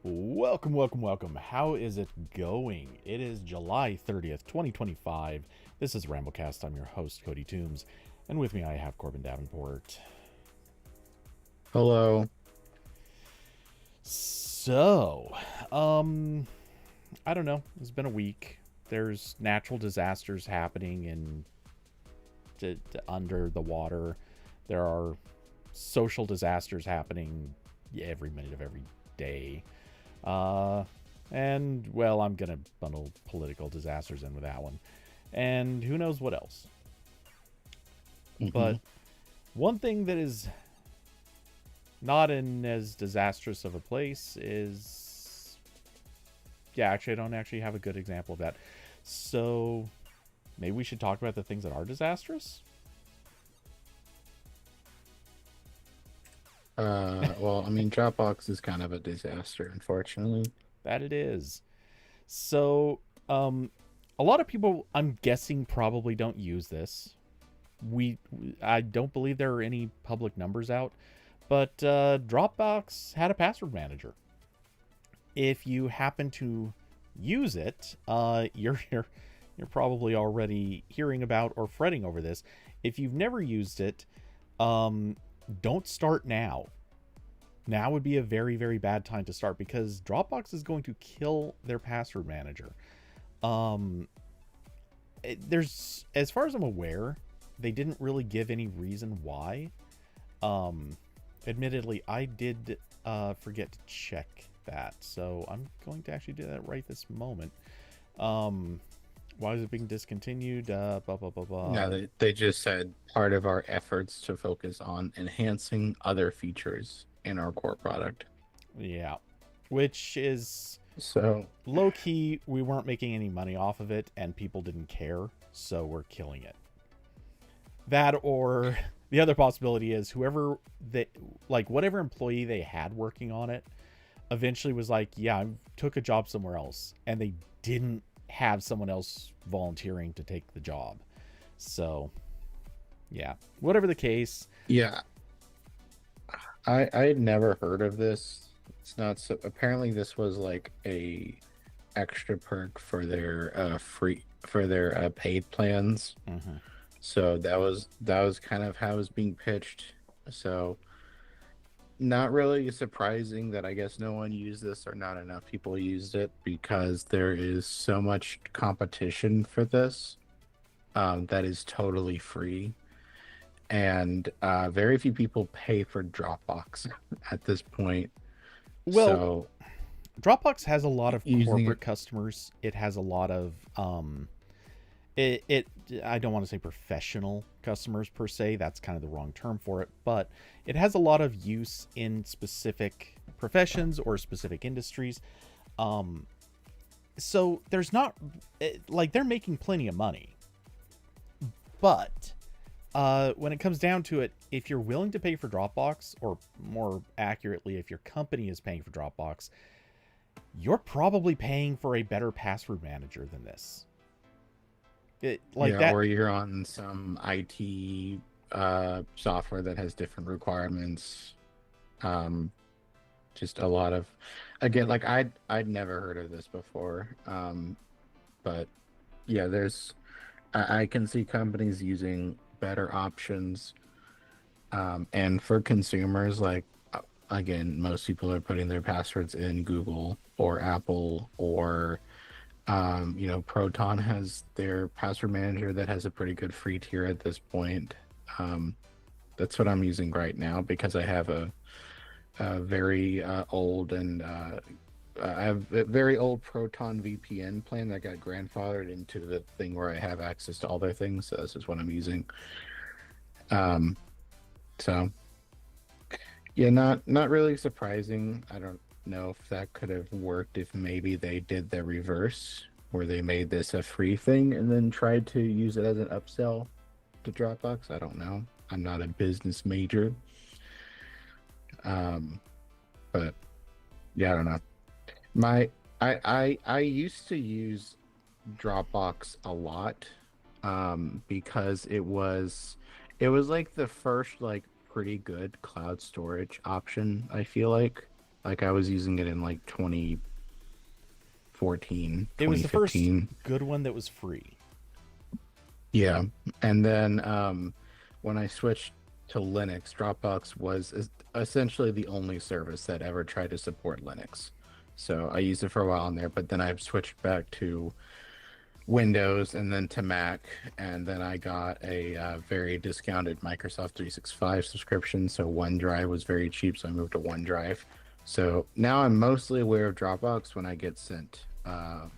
Welcome, welcome, welcome. How is it going? It is July 30th, 2025. This is RambleCast. I'm your host, Cody Toombs. And with me, I have Corbin Davenport. Hello. So, I don't know. It's been a week. There's natural disasters happening under the water. There are social disasters happening every minute of every day. And well, I'm gonna bundle political disasters in with that one, and who knows what else. hmm But one thing that is not in as disastrous of a place is, yeah, actually, I don't actually have a good example of that. So maybe we should talk about the things that are disastrous. well, I mean, Dropbox is kind of a disaster, unfortunately. That it is. So, a lot of people, I'm guessing, probably don't use this. I don't believe there are any public numbers out, but Dropbox had a password manager. If you happen to use it, you're probably already hearing about or fretting over this. If you've never used it, don't start now. Now would be a very, very bad time to start because Dropbox is going to kill their password manager. Um, there's, as far as I'm aware, they didn't really give any reason why. Um, Admittedly, I did forget to check that, so I'm going to actually do that right this moment. Um, why is it being discontinued? Blah blah blah Yeah, blah. they just said part of our efforts to focus on enhancing other features in our core product. Yeah, which is So, low key. We weren't making any money off of it, and people didn't care, so we're killing it. That or the other possibility is whoever they like, whatever employee they had working on it eventually was like, yeah, I took a job somewhere else, and they didn't have someone else volunteering to take the job. So yeah, whatever the case. yeah, I had never heard of this. It's not so apparently this was like a extra perk for their paid plans. Mm-hmm. So that was kind of how it was being pitched. So not really surprising that I guess no one used this or not enough people used it because there is so much competition for this that is totally free. And very few people pay for Dropbox at this point. Well, So Dropbox has a lot of using it, corporate customers. It has a lot of it I don't want to say professional customers per se, that's kind of the wrong term for it, but it has a lot of use in specific professions or specific industries. um so there's not like, they're making plenty of money, but when it comes down to it, if you're willing to pay for Dropbox, or more accurately, if your company is paying for Dropbox, you're probably paying for a better password manager than this. Like yeah, that. or you're on some IT software that has different requirements. Um, just a lot of, again, like I'd never heard of this before. But yeah, I can see companies using better options. And for consumers, like again, most people are putting their passwords in Google or Apple or Proton has their password manager that has a pretty good free tier at this point. Um, that's what I'm using right now because I have a very old and I have a very old Proton VPN plan that got grandfathered into the thing where I have access to all their things. So this is what I'm using. Um, so yeah, not really surprising. I don't know if that could have worked if maybe they did the reverse, where they made this a free thing and then tried to use it as an upsell to Dropbox. I don't know. I'm not a business major. Um, but yeah, I don't know. My I used to use Dropbox a lot because it was like the first like pretty good cloud storage option, I feel like. Like I was using it in like 2014, It was the first 2015. good one that was free. Yeah. And then when I switched to Linux, Dropbox was essentially the only service that ever tried to support Linux. So I used it for a while in there, but then I switched back to Windows and then to Mac, and then I got a very discounted Microsoft 365 subscription. So OneDrive was very cheap, so I moved to OneDrive. So now I'm mostly aware of Dropbox when I get sent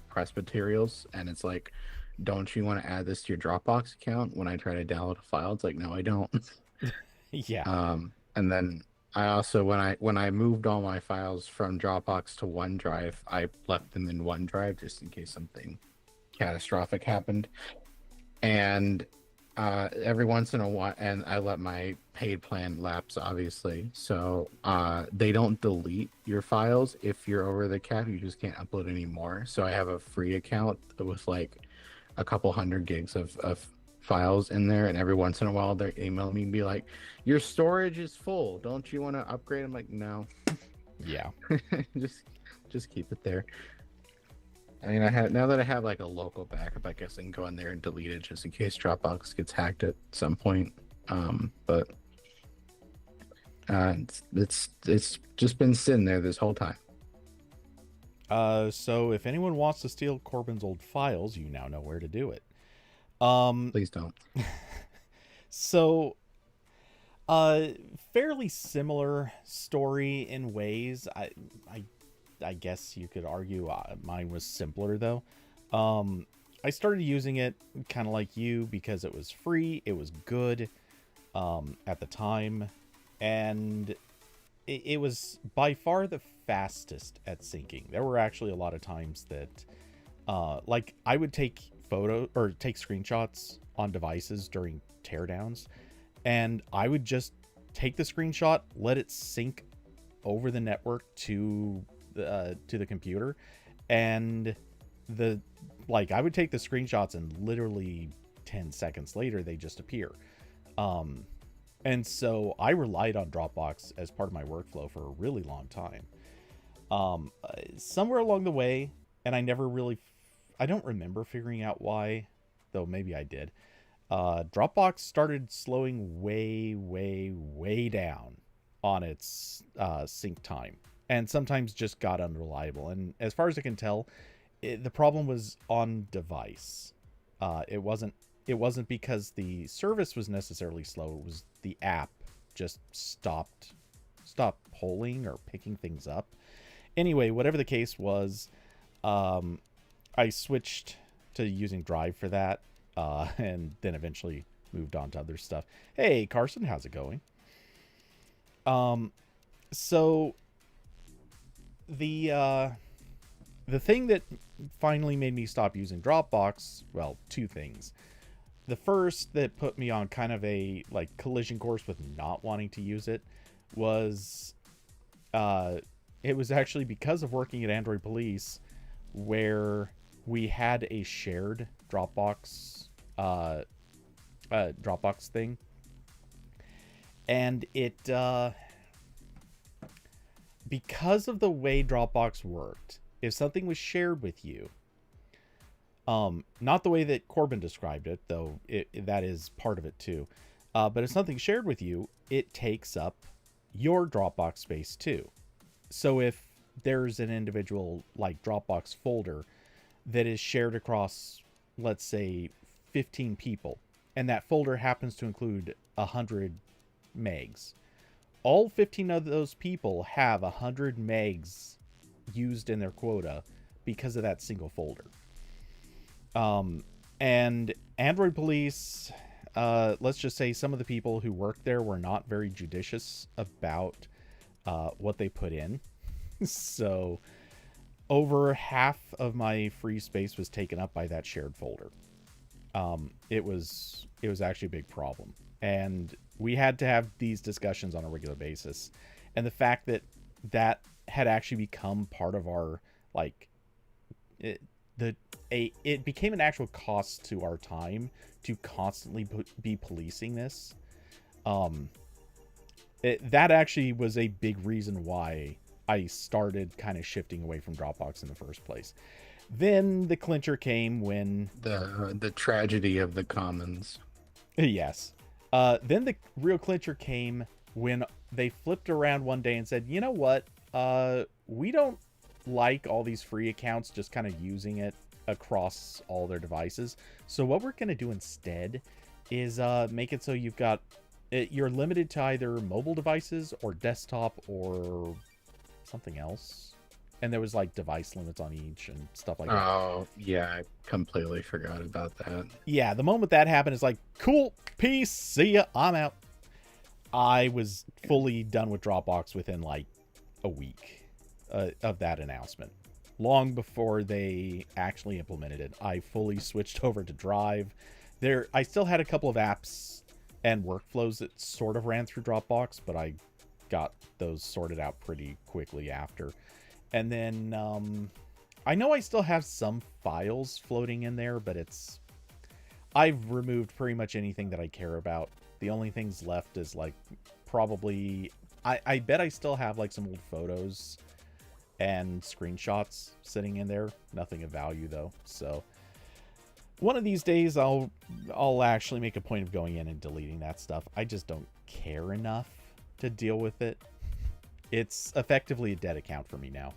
press materials, and it's like, don't you want to add this to your Dropbox account? When I try to download a file, it's like, no, I don't. Yeah. And then I also when I moved all my files from Dropbox to OneDrive, I left them in OneDrive just in case something catastrophic happened. And every once in a while, and I let my paid plan lapse, obviously. So they don't delete your files if you're over the cap. You just can't upload anymore. So I have a free account with like a couple hundred gigs of files in there, and every once in a while they email me and be like, "Your storage is full. Don't you want to upgrade?" I'm like, "No, Yeah. just just keep it there." I mean, I have now that I have like a local backup, I guess I can go in there and delete it just in case Dropbox gets hacked at some point. But it's just been sitting there this whole time. So if anyone wants to steal Corbin's old files, you now know where to do it. Um, Please don't. so uh fairly similar story in ways. I guess you could argue mine was simpler though. I started using it kind of like you because it was free, it was good at the time, and it was by far the fastest at syncing. There were actually a lot of times that like I would take photo or take screenshots on devices during teardowns, and I would just take the screenshot, let it sync over the network to the computer, and the like I would take the screenshots and literally 10 seconds later they just appear. And so I relied on Dropbox as part of my workflow for a really long time. Somewhere along the way, and I don't remember figuring out why, though maybe I did. Dropbox started slowing way down on its sync time, and sometimes just got unreliable. And as far as I can tell, the problem was on device. It wasn't because the service was necessarily slow. It was the app just stopped polling or picking things up. Anyway, whatever the case was, I switched to using Drive for that, and then eventually moved on to other stuff. Hey, Carson, how's it going? So the thing that finally made me stop using Dropbox, well, two things. The first that put me on kind of a like collision course with not wanting to use it was it was actually because of working at Android Police, where we had a shared Dropbox thing, and it because of the way Dropbox worked, if something was shared with you, not the way that Corbin described it, though that is part of it too, but if something's shared with you, it takes up your Dropbox space too. So if there's an individual like Dropbox folder that is shared across, let's say, 15 people, and that folder happens to include 100 megs, all 15 of those people have 100 megs used in their quota because of that single folder. And Android Police, let's just say some of the people who worked there were not very judicious about what they put in. So over half of my free space was taken up by that shared folder. It was actually a big problem, and we had to have these discussions on a regular basis. And the fact that that had actually become part of our like it became an actual cost to our time to constantly be policing this. That actually was a big reason why I started kind of shifting away from Dropbox in the first place. Then the clincher came when The tragedy of the commons. yes. Then the real clincher came when they flipped around one day and said, "You know what? We don't like all these free accounts just kind of using it across all their devices. So what we're going to do instead is make it so you're limited to either mobile devices or desktop or something else." And there was like device limits on each and stuff like that. Oh, yeah, I completely forgot about that. Yeah, the moment that happened, it's like, cool, peace, see ya, I'm out. I was fully done with Dropbox within like a week of that announcement. Long before they actually implemented it, I fully switched over to Drive. I still had a couple of apps and workflows that sort of ran through Dropbox, but I got those sorted out pretty quickly after. And then I know I still have some files floating in there, but I've removed pretty much anything that I care about. The only things left is like probably, I bet I still have like some old photos and screenshots sitting in there. Nothing of value though. So one of these days I'll actually make a point of going in and deleting that stuff. I just don't care enough to deal with it. It's effectively a dead account for me now.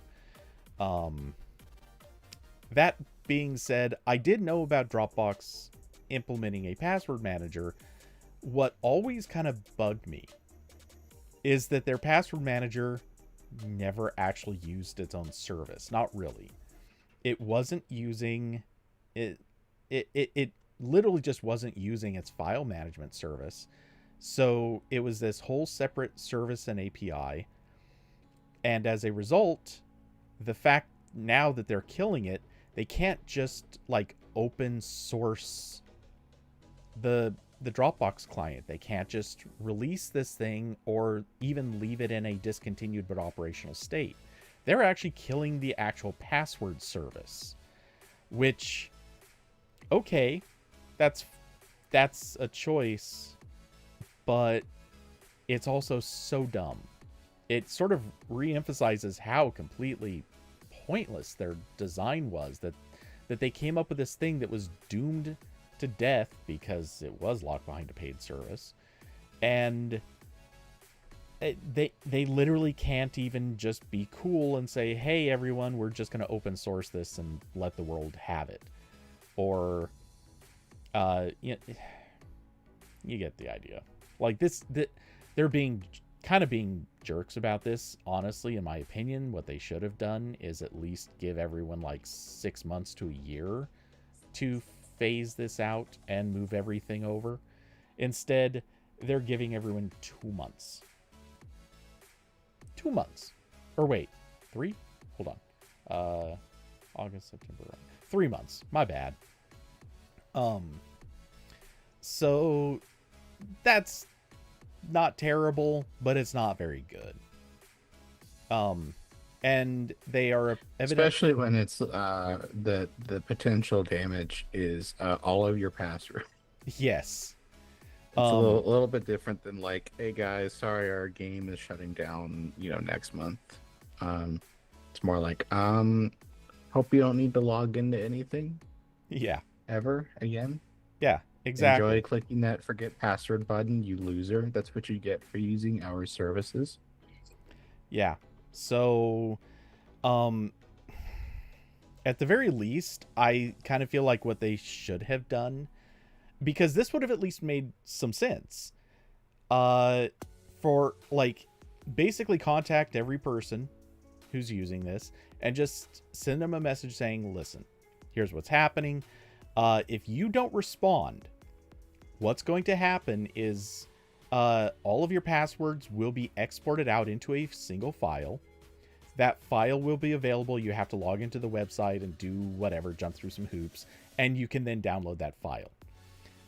That being said, I did know about Dropbox implementing a password manager. What always kind of bugged me is that their password manager never actually used its own service. Not really. It wasn't using it. It literally just wasn't using its file management service. So it was this whole separate service and API. And as a result, the fact now that they're killing it, they can't just like open source the Dropbox client. They can't just release this thing or even leave it in a discontinued but operational state. They're actually killing the actual password service, which, okay, that's a choice, but it's also so dumb. It sort of re-emphasizes how completely pointless their design was, that they came up with this thing that was doomed to death because it was locked behind a paid service, and they literally can't even just be cool and say, hey everyone, we're just going to open source this and let the world have it. Or you get the idea. Like they're being jerks about this. Honestly, in my opinion, what they should have done is at least give everyone like 6 months to a year to phase this out and move everything over. Instead, they're giving everyone 2 months. 2 months. Or wait, 3? Hold on. August, September. 3 months. My bad. So that's not terrible, but it's not very good. And they are especially when it's the potential damage is all of your password. Yes. It's a little bit different than like, hey guys, sorry, our game is shutting down, next month. It's more like, hope you don't need to log into anything. Yeah. Ever again. Yeah, exactly. Enjoy clicking that forget password button, you loser. That's what you get for using our services. Yeah. So, at the very least, I kind of feel like what they should have done, because this would have at least made some sense, for like basically contact every person who's using this and just send them a message saying, listen, here's what's happening. If you don't respond, what's going to happen is all of your passwords will be exported out into a single file. That file will be available. You have to log into the website and do whatever, jump through some hoops, and you can then download that file.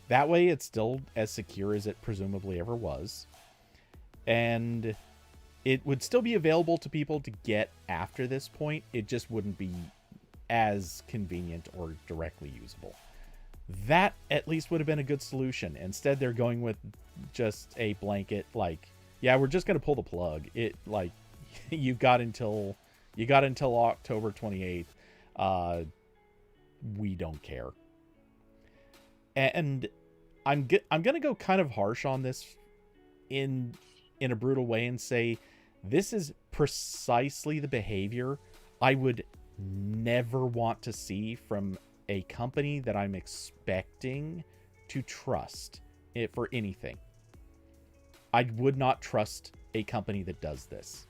That way it's still as secure as it presumably ever was. And it would still be available to people to get after this point. It just wouldn't be as convenient or directly usable. That at least would have been a good solution. Instead, they're going with just a blanket, like, yeah, we're just going to pull the plug. you got until October 28th. Uh, we don't care. And I'm gonna go kind of harsh on this in a brutal way and say this is precisely the behavior I would never want to see from a company that I'm expecting to trust it for anything. I would not trust a company that does this.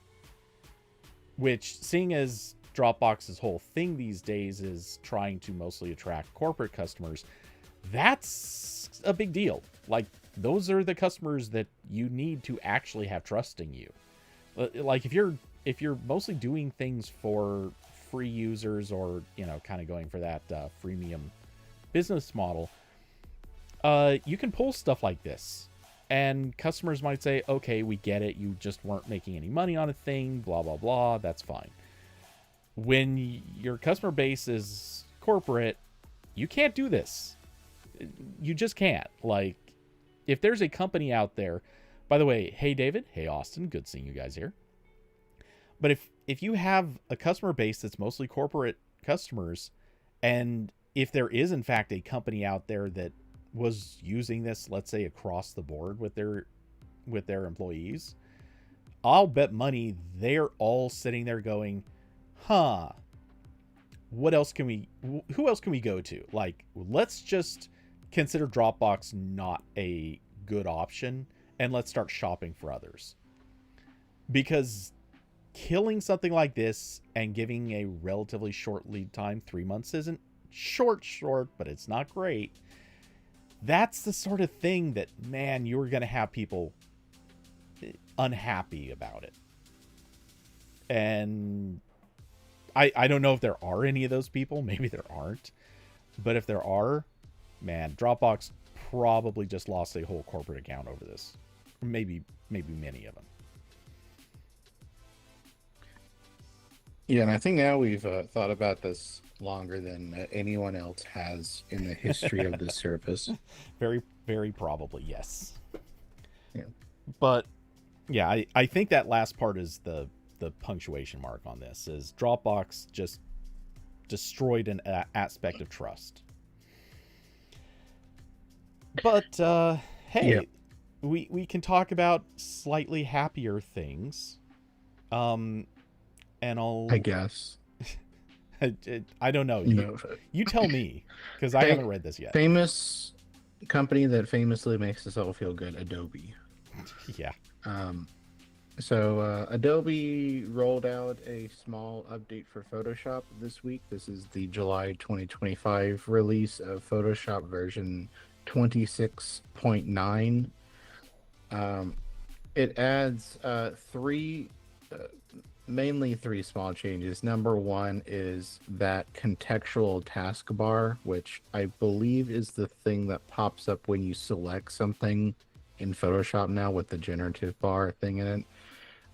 Which, seeing as Dropbox's whole thing these days is trying to mostly attract corporate customers, that's a big deal. Like, those are the customers that you need to actually have trusting you. Like, if you're mostly doing things for free users, or kind of going for that freemium business model, you can pull stuff like this, and customers might say, okay, we get it, you just weren't making any money on a thing, blah blah blah, that's fine. When your customer base is corporate, you can't do this. You just can't. Like, if there's a company out there, by the way, hey David, hey Austin, good seeing you guys here. But if you have a customer base that's mostly corporate customers, and if there is in fact a company out there that was using this, let's say across the board with their employees, I'll bet money they're all sitting there going, huh, who else can we go to? Like, let's just consider Dropbox not a good option, and let's start shopping for others. Because killing something like this and giving a relatively short lead time, 3 months isn't short, but it's not great. That's the sort of thing that, man, you're going to have people unhappy about it. And I don't know if there are any of those people. Maybe there aren't. But if there are, man, Dropbox probably just lost a whole corporate account over this. Maybe many of them. Yeah, and I think now we've thought about this longer than anyone else has in the history of this service. Very, very probably, yes. Yeah. But yeah, I think that last part is the punctuation mark on this, is Dropbox just destroyed an aspect of trust. But hey, yeah, we can talk about slightly happier things. And I guess. I don't know. You tell me, because I haven't read this yet. Famous company that famously makes us all feel good, Adobe. Yeah. So Adobe rolled out a small update for Photoshop this week. This is the July 2025 release of Photoshop version 26.9. It adds mainly three small changes. Number one is that contextual taskbar, which I believe is the thing that pops up when you select something in Photoshop now with the generative bar thing in it.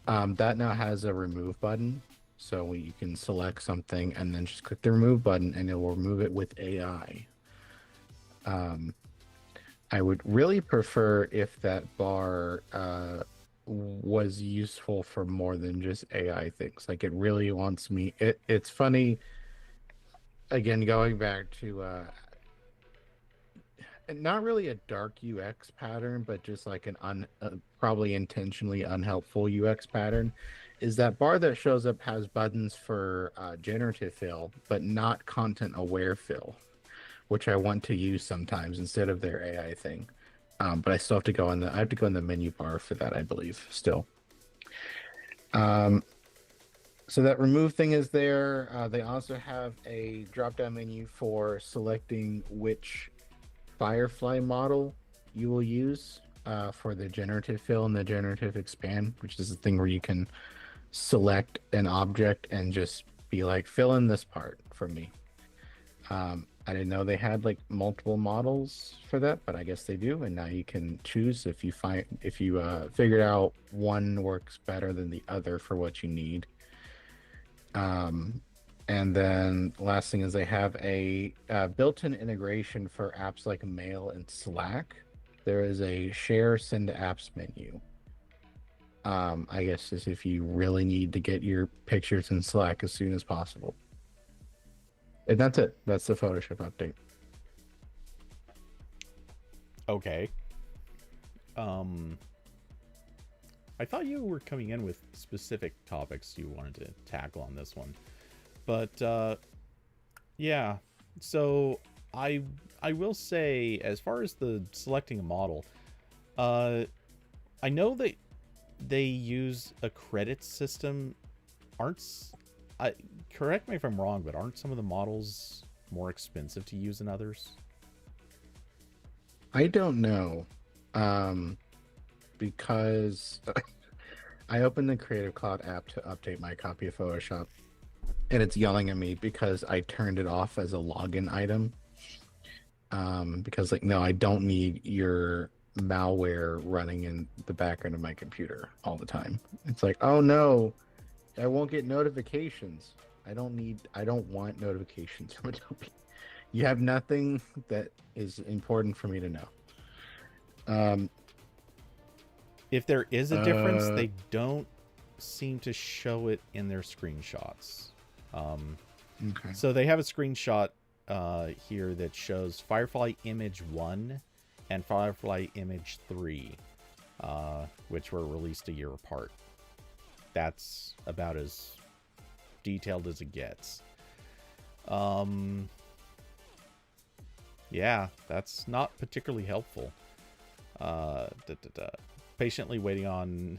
That now has a remove button, so you can select something and then just click the remove button and it will remove it with AI. I would really prefer if that bar was useful for more than just AI things. Like, it really wants me. It's funny, again, going back to not really a dark UX pattern, but just like an probably intentionally unhelpful UX pattern, is that bar that shows up has buttons for generative fill, but not content aware fill, which I want to use sometimes instead of their AI thing. But I still have to go in the menu bar for that, I believe, still. So that remove thing is there. They also have a drop-down menu for selecting which Firefly model you will use for the generative fill and the generative expand, which is the thing where you can select an object and just be like, fill in this part for me. I didn't know they had like multiple models for that, but I guess they do. And now you can choose if you figured out one works better than the other for what you need. And then last thing is they have a built-in integration for apps like Mail and Slack. There is a share send to apps menu. I guess is if you really need to get your pictures in Slack as soon as possible. And that's it. That's the Photoshop update. Okay. Um, I thought you were coming in with specific topics you wanted to tackle on this one, but yeah. So I I will say, as far as the selecting a model, uh, I know that they use a credit system. Aren't I correct me if I'm wrong, but aren't some of the models more expensive to use than others? I don't know. Um, because I opened the Creative Cloud app to update my copy of Photoshop, and it's yelling at me because I turned it off as a login item. Because like, no, I don't need your malware running in the background of my computer all the time. It's like, oh no, I won't get notifications. I don't want notifications from Adobe. You have nothing that is important for me to know. Um, If there is a difference, uh, they don't seem to show it in their screenshots. Um, okay. so they have a screenshot here that shows Firefly Image 1 and Firefly Image 3, which were released a year apart. That's about as detailed as it gets. Yeah, that's not particularly helpful. Da, da, da. Patiently waiting on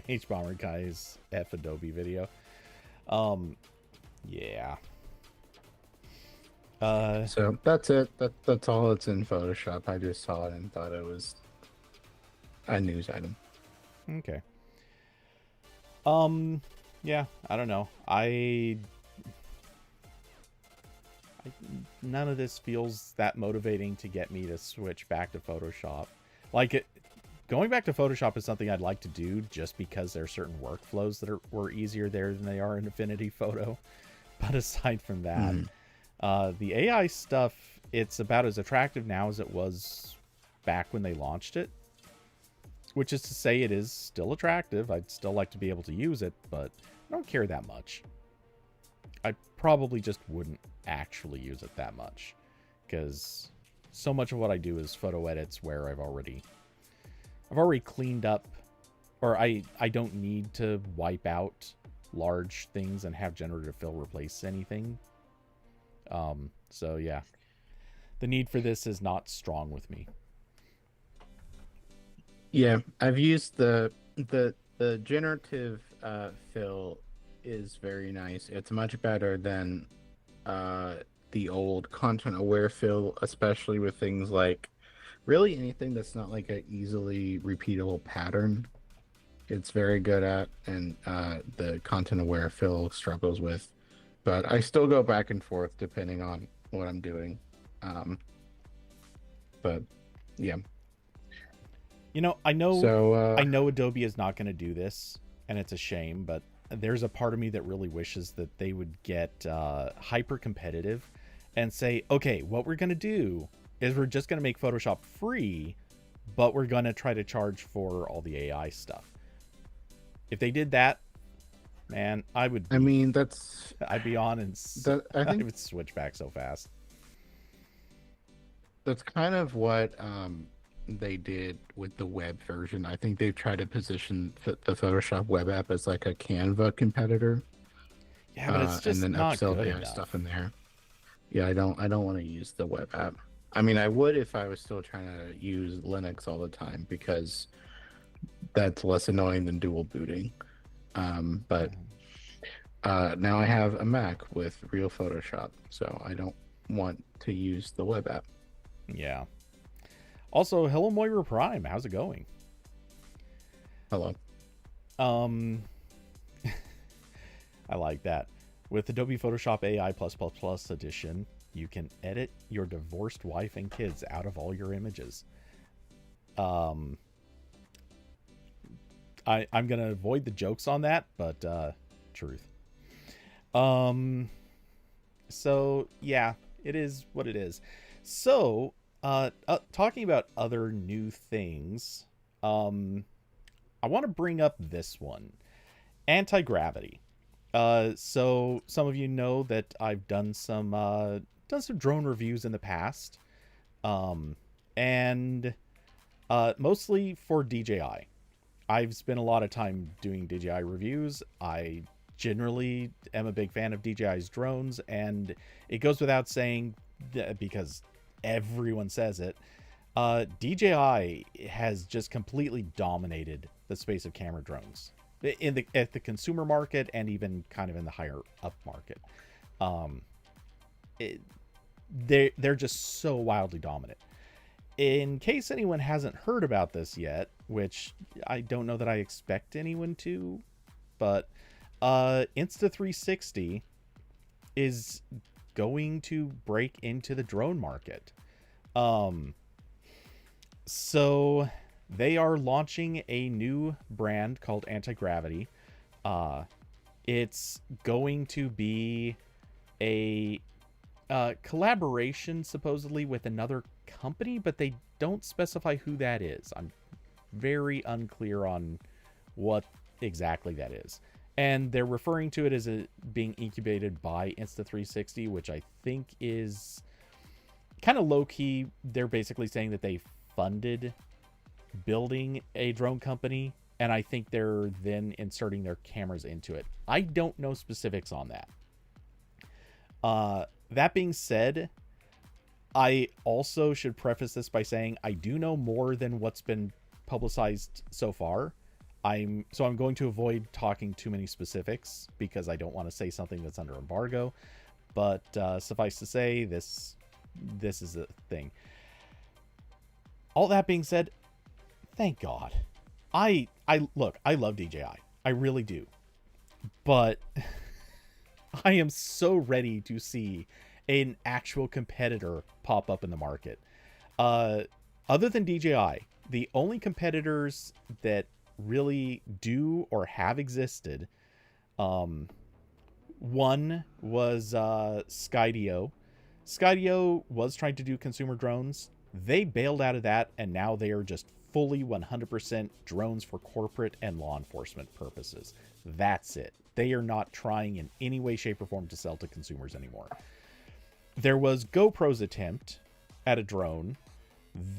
H Bomber Guy's F Adobe video. Um, yeah. So that's it. That's all that's in Photoshop. I just saw it and thought it was a news item. Okay. Yeah, I don't know. I none of this feels that motivating to get me to switch back to Photoshop. Like going back to Photoshop is something I'd like to do just because there are certain workflows that were easier there than they are in Affinity Photo. But aside from that, Mm. the AI stuff, it's about as attractive now as it was back when they launched it. Which is to say, it is still attractive. I'd still like to be able to use it, but I don't care that much. I probably just wouldn't actually use it that much, because so much of what I do is photo edits where I've already cleaned up, or I don't need to wipe out large things and have generative fill replace anything. So yeah, the need for this is not strong with me. Yeah, I've used the generative fill is very nice. It's much better than uh the old content aware fill, especially with things like really anything that's not like a easily repeatable pattern. It's very good at, and the content aware fill struggles with. But I still go back and forth depending on what I'm doing. Um, but yeah. You know, I know So I know Adobe is not going to do this, and it's a shame, but there's a part of me that really wishes that they would get hyper competitive and say, okay, what we're going to do is we're just going to make Photoshop free, but we're going to try to charge for all the AI stuff. If they did that, man, I mean I'd be on and I I think would switch back so fast. that's kind of what they did with the web version. I think they've tried to position the Photoshop web app as like a Canva competitor, Yeah, but it's and just then not upsell good AI stuff enough. in there. Yeah, I don't want to use the web app. I mean, I would if I was still trying to use Linux all the time because that's less annoying than dual booting. But now I have a Mac with real Photoshop, so I don't want to use the web app. Yeah. Also, hello Moira Prime. How's it going? Hello. Um, I like that. With Adobe Photoshop AI++ edition, you can edit your divorced wife and kids out of all your images. Um, I'm gonna avoid the jokes on that, but truth. Um, so yeah, it is what it is. So, talking about other new things, um, I want to bring up this one, anti-gravity. So some of you know that I've done some drone reviews in the past, um, and mostly for DJI. I've spent a lot of time doing DJI reviews. I generally am a big fan of DJI's drones, and it goes without saying because everyone says it. DJI has just completely dominated the space of camera drones at the consumer market and even kind of in the higher up market. Um, it, they're just so wildly dominant. In case anyone hasn't heard about this yet, which I don't know that I expect anyone to, but Insta360 is going to break into the drone market. So they are launching a new brand called Anti-Gravity. It's going to be a collaboration supposedly with another company, but they don't specify who that is. I'm very unclear on what exactly that is. And they're referring to it as being incubated by Insta360, which I think is kind of low-key. They're basically saying that they funded building a drone company, and I think they're then inserting their cameras into it. I don't know specifics on that. That being said, I also should preface this by saying I do know more than what's been publicized so far. I'm going to avoid talking too many specifics because I don't want to say something that's under embargo. But suffice to say, this is a thing. All that being said, thank God. I love DJI. I really do. But I am so ready to see an actual competitor pop up in the market. Other than DJI, the only competitors that really do or have existed, one was Skydio. Skydio was trying to do consumer drones. They bailed out of that, and now they are just fully 100% drones for corporate and law enforcement purposes. That's it. They are not trying in any way, shape, or form to sell to consumers anymore. There was GoPro's attempt at a drone.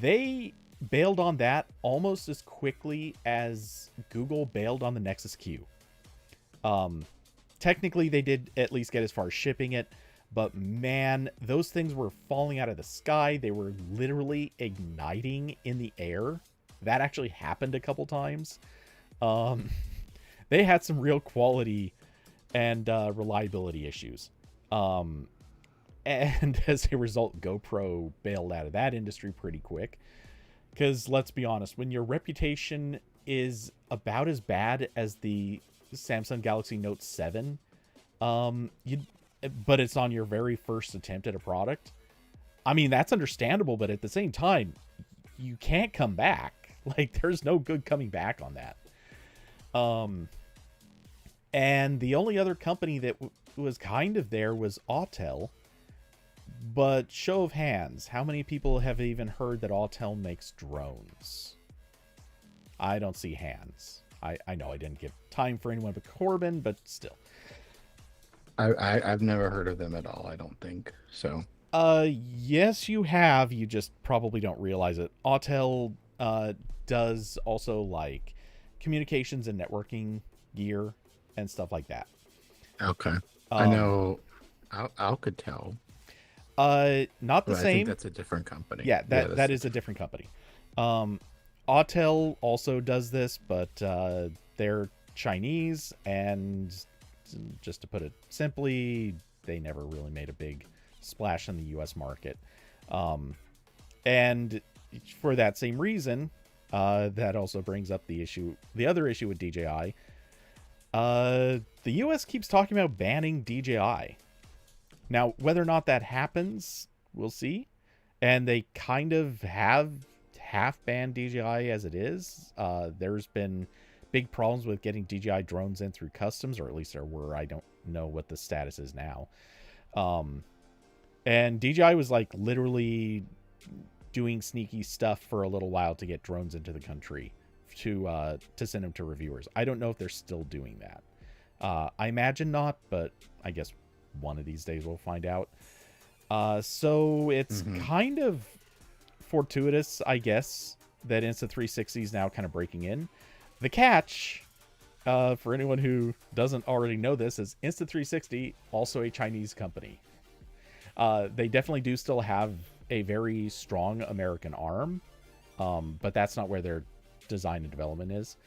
They bailed on that almost as quickly as Google bailed on the Nexus Q. Technically, they did at least get as far as shipping it, but man, those things were falling out of the sky. They were literally igniting in the air. That actually happened a couple times. They had some real quality and reliability issues. And as a result, GoPro bailed out of that industry pretty quick. Because let's be honest, when your reputation is about as bad as the Samsung Galaxy Note 7, but it's on your very first attempt at a product, I mean, that's understandable, but at the same time, you can't come back. Like, there's no good coming back on that. And the only other company that was kind of there was Autel. But show of hands, how many people have even heard that Autel makes drones? I don't see hands. I know I didn't give time for anyone but Corbin, but still. I've never heard of them at all, I don't think. So. Yes, you have. You just probably don't realize it. Autel does also like communications and networking gear and stuff like that. Okay. I know Alcatel. Not the But same. I think that's a different company. Yeah, that is a different company. Autel also does this, but they're Chinese, and just to put it simply, they never really made a big splash in the U.S. market. And for that same reason, that also brings up the other issue with DJI. The U.S. keeps talking about banning DJI. Now, whether or not that happens, we'll see. And they kind of have half banned DJI as it is. There's been big problems with getting DJI drones in through customs, or at least there were. I don't know what the status is now. And DJI was like literally doing sneaky stuff for a little while to get drones into the country to send them to reviewers. I don't know if they're still doing that. I imagine not, but I guess one of these days we'll find out. So it's kind of fortuitous, I guess, that Insta360 is now kind of breaking in. The catch, for anyone who doesn't already know this, is Insta360, also a Chinese company. They definitely do still have a very strong American arm, but that's not where their design and development is.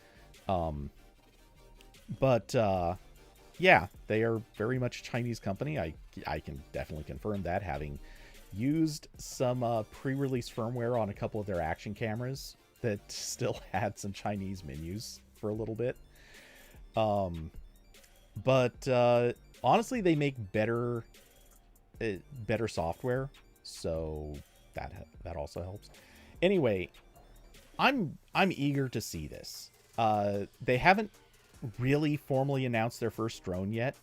Yeah, they are very much a Chinese company. I can definitely confirm that, having used some pre-release firmware on a couple of their action cameras that still had some Chinese menus for a little bit. Honestly, they make better software, so that also helps. Anyway, I'm eager to see this. They haven't really formally announced their first drone yet,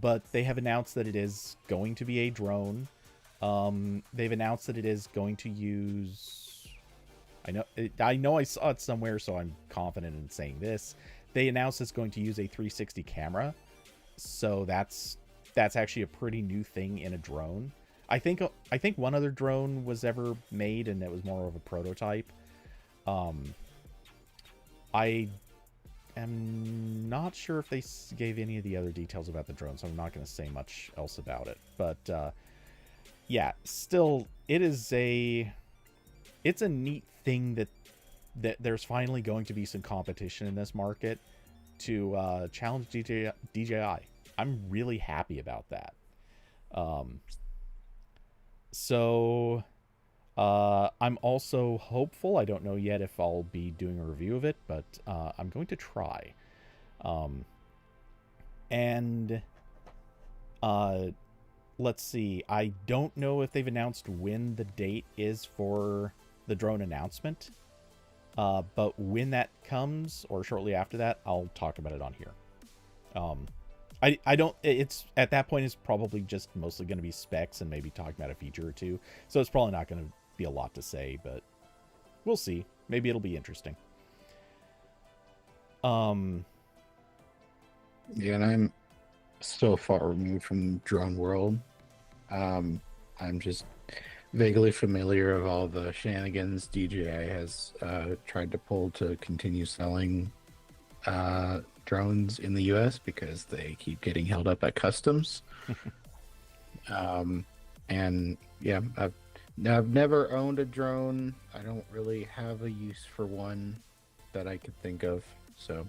but they have announced that it is going to be a drone. They've announced that it is going to use... I know I saw it somewhere, so I'm confident in saying this. They announced it's going to use a 360 camera, so that's actually a pretty new thing in a drone. I think one other drone was ever made, and it was more of a prototype. I am not sure if they gave any of the other details about the drone, so I'm not going to say much else about it. But yeah, still, it's a neat thing that there's finally going to be some competition in this market to challenge DJI. I'm really happy about that. So I'm also hopeful. I don't know yet if I'll be doing a review of it, but I'm going to try. Let's see. I don't know if they've announced when the date is for the drone announcement. But when that comes, or shortly after that, I'll talk about it on here. I don't, it's, at that point, it's probably just mostly going to be specs and maybe talking about a feature or two. So it's probably not going to be a lot to say, but we'll see. Maybe it'll be interesting. Yeah, and I'm so far removed from drone world. I'm just vaguely familiar of all the shenanigans DJI has tried to pull to continue selling drones in the US because they keep getting held up at customs. And yeah, I've never owned a drone. I don't really have a use for one that I could think of, so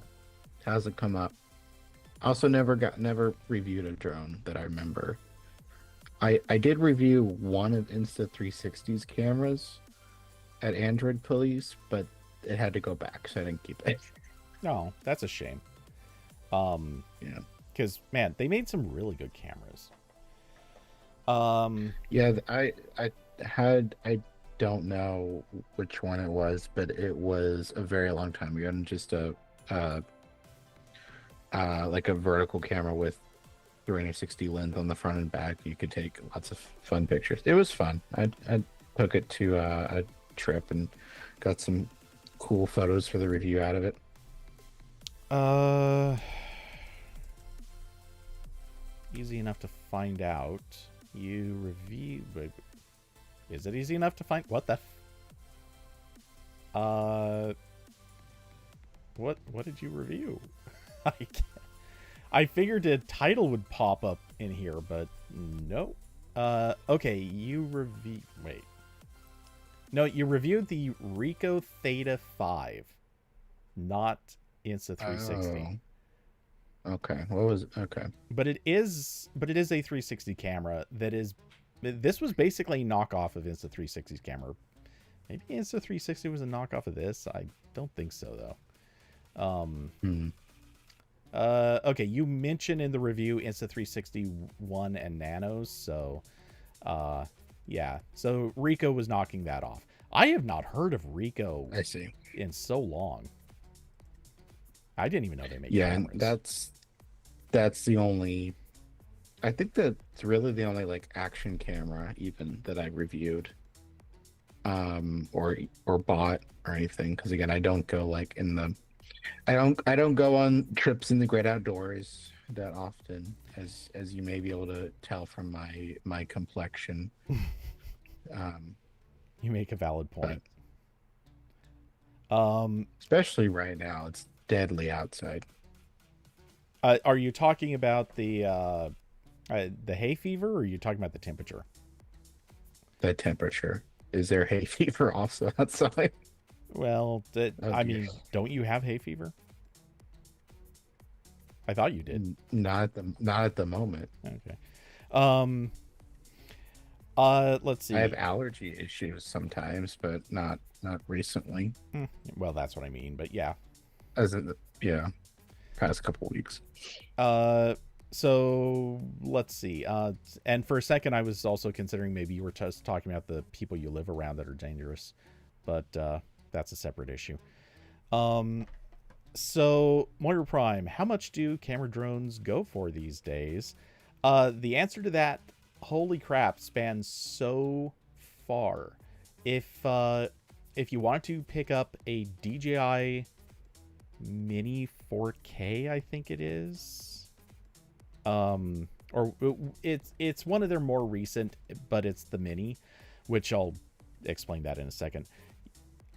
it hasn't come up. Also never reviewed a drone that I remember. I did review one of Insta360's cameras at Android Police, but it had to go back, so I didn't keep it. No, that's a shame. Yeah, because man, they made some really good cameras. Yeah, I don't know which one it was, but it was a very long time ago, and just like a vertical camera with 360 lens on the front and back. You could take lots of fun pictures. It was fun. I took it to a trip and got some cool photos for the review out of it. Easy enough to find out. You review... Is it easy enough to find... What the... What did you review? I figured a title would pop up in here, but no. Okay, you review... Wait. No, you reviewed the Ricoh Theta 5, not Insta360. Oh. Okay. What was... Okay. But it is a 360 camera that is... This was basically a knockoff of Insta360's camera. Maybe Insta360 was a knockoff of this. I don't think so, though. Okay, you mentioned in the review Insta360 One and Nanos, so yeah. So Ricoh was knocking that off. I have not heard of Ricoh I see. in so long. I didn't even know they make cameras. Yeah, that's the only... I think that's really the only like action camera even that I reviewed or bought or anything, because again, I don't go like in the I don't go on trips in the great outdoors that often, as you may be able to tell from my complexion. Um, You make a valid but point. Um, especially right now, it's deadly outside. are you talking about the hay fever, or are you talking about the temperature? The temperature. Is there hay fever also outside? Well, Oh I dear. mean, don't you have hay fever? I thought you did. Not at the moment. Okay. Um. Let's I have see. allergy issues sometimes, but not recently. Hmm, well, that's what I mean. But yeah. As in the, yeah, past couple weeks. Uh. So let's see. And for a second, I was also considering maybe you were just talking about the people you live around that are dangerous, but that's a separate issue. Um. So Moira Prime, how much do camera drones go for these days? The answer to that, holy crap, spans so far. If you want to pick up a DJI Mini 4K, I think it is, or it's one of their more recent, but it's the Mini, which I'll explain that in a second.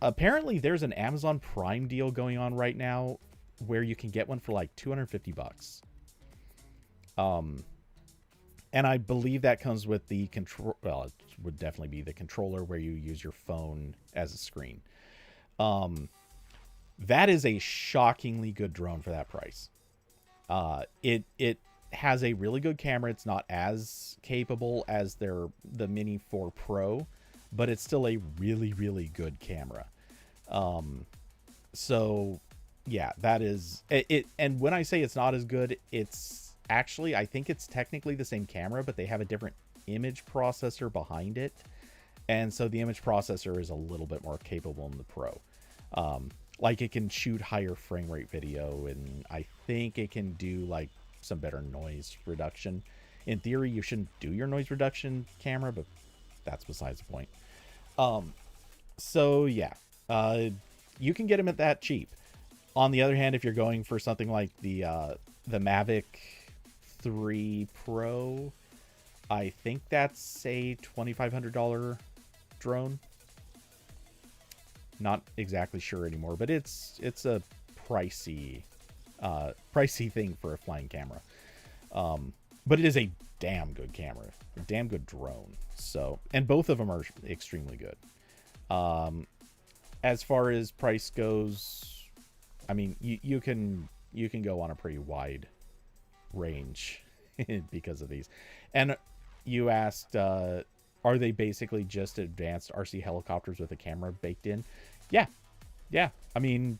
Apparently, there's an Amazon Prime deal going on right now where you can get one for like $250. Um, and I believe that comes with the control. Well, it would definitely be the controller where you use your phone as a screen. Um, that is a shockingly good drone for that price. It has a really good camera. It's not as capable as the Mini 4 Pro, but it's still a really good camera. Um, so yeah, that is it. And when I say it's not as good, it's actually, I think it's technically the same camera, but they have a different image processor behind it, and so the image processor is a little bit more capable in the Pro. Like it can shoot higher frame rate video, and I think it can do like some better noise reduction. In theory, you shouldn't do your noise reduction camera, but that's besides the point. Um, so yeah, uh, you can get them at that cheap. On the other hand, if you're going for something like the Mavic 3 Pro, I think that's a $2,500 drone. Not exactly sure anymore, but it's a pricey pricey thing for a flying camera. But it is a damn good camera, a damn good drone. So, and both of them are extremely good. Um, as far as price goes, I mean, you can go on a pretty wide range because of these. And you asked, are they basically just advanced RC helicopters with a camera baked in? Yeah, yeah. I mean,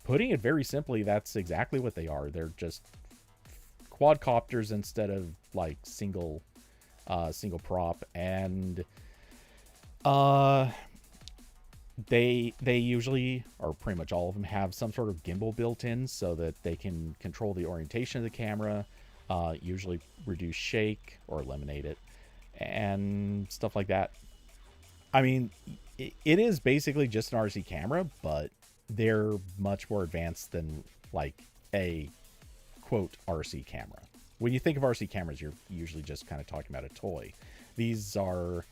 putting it very simply, that's exactly what they are. They're just quadcopters instead of like single prop, and uh they usually, or pretty much all of them, have some sort of gimbal built in so that they can control the orientation of the camera, usually reduce shake or eliminate it, and stuff like that. I mean, it is basically just an RC camera, but they're much more advanced than like a quote RC camera. When you think of RC cameras, you're usually just kind of talking about a toy. These are,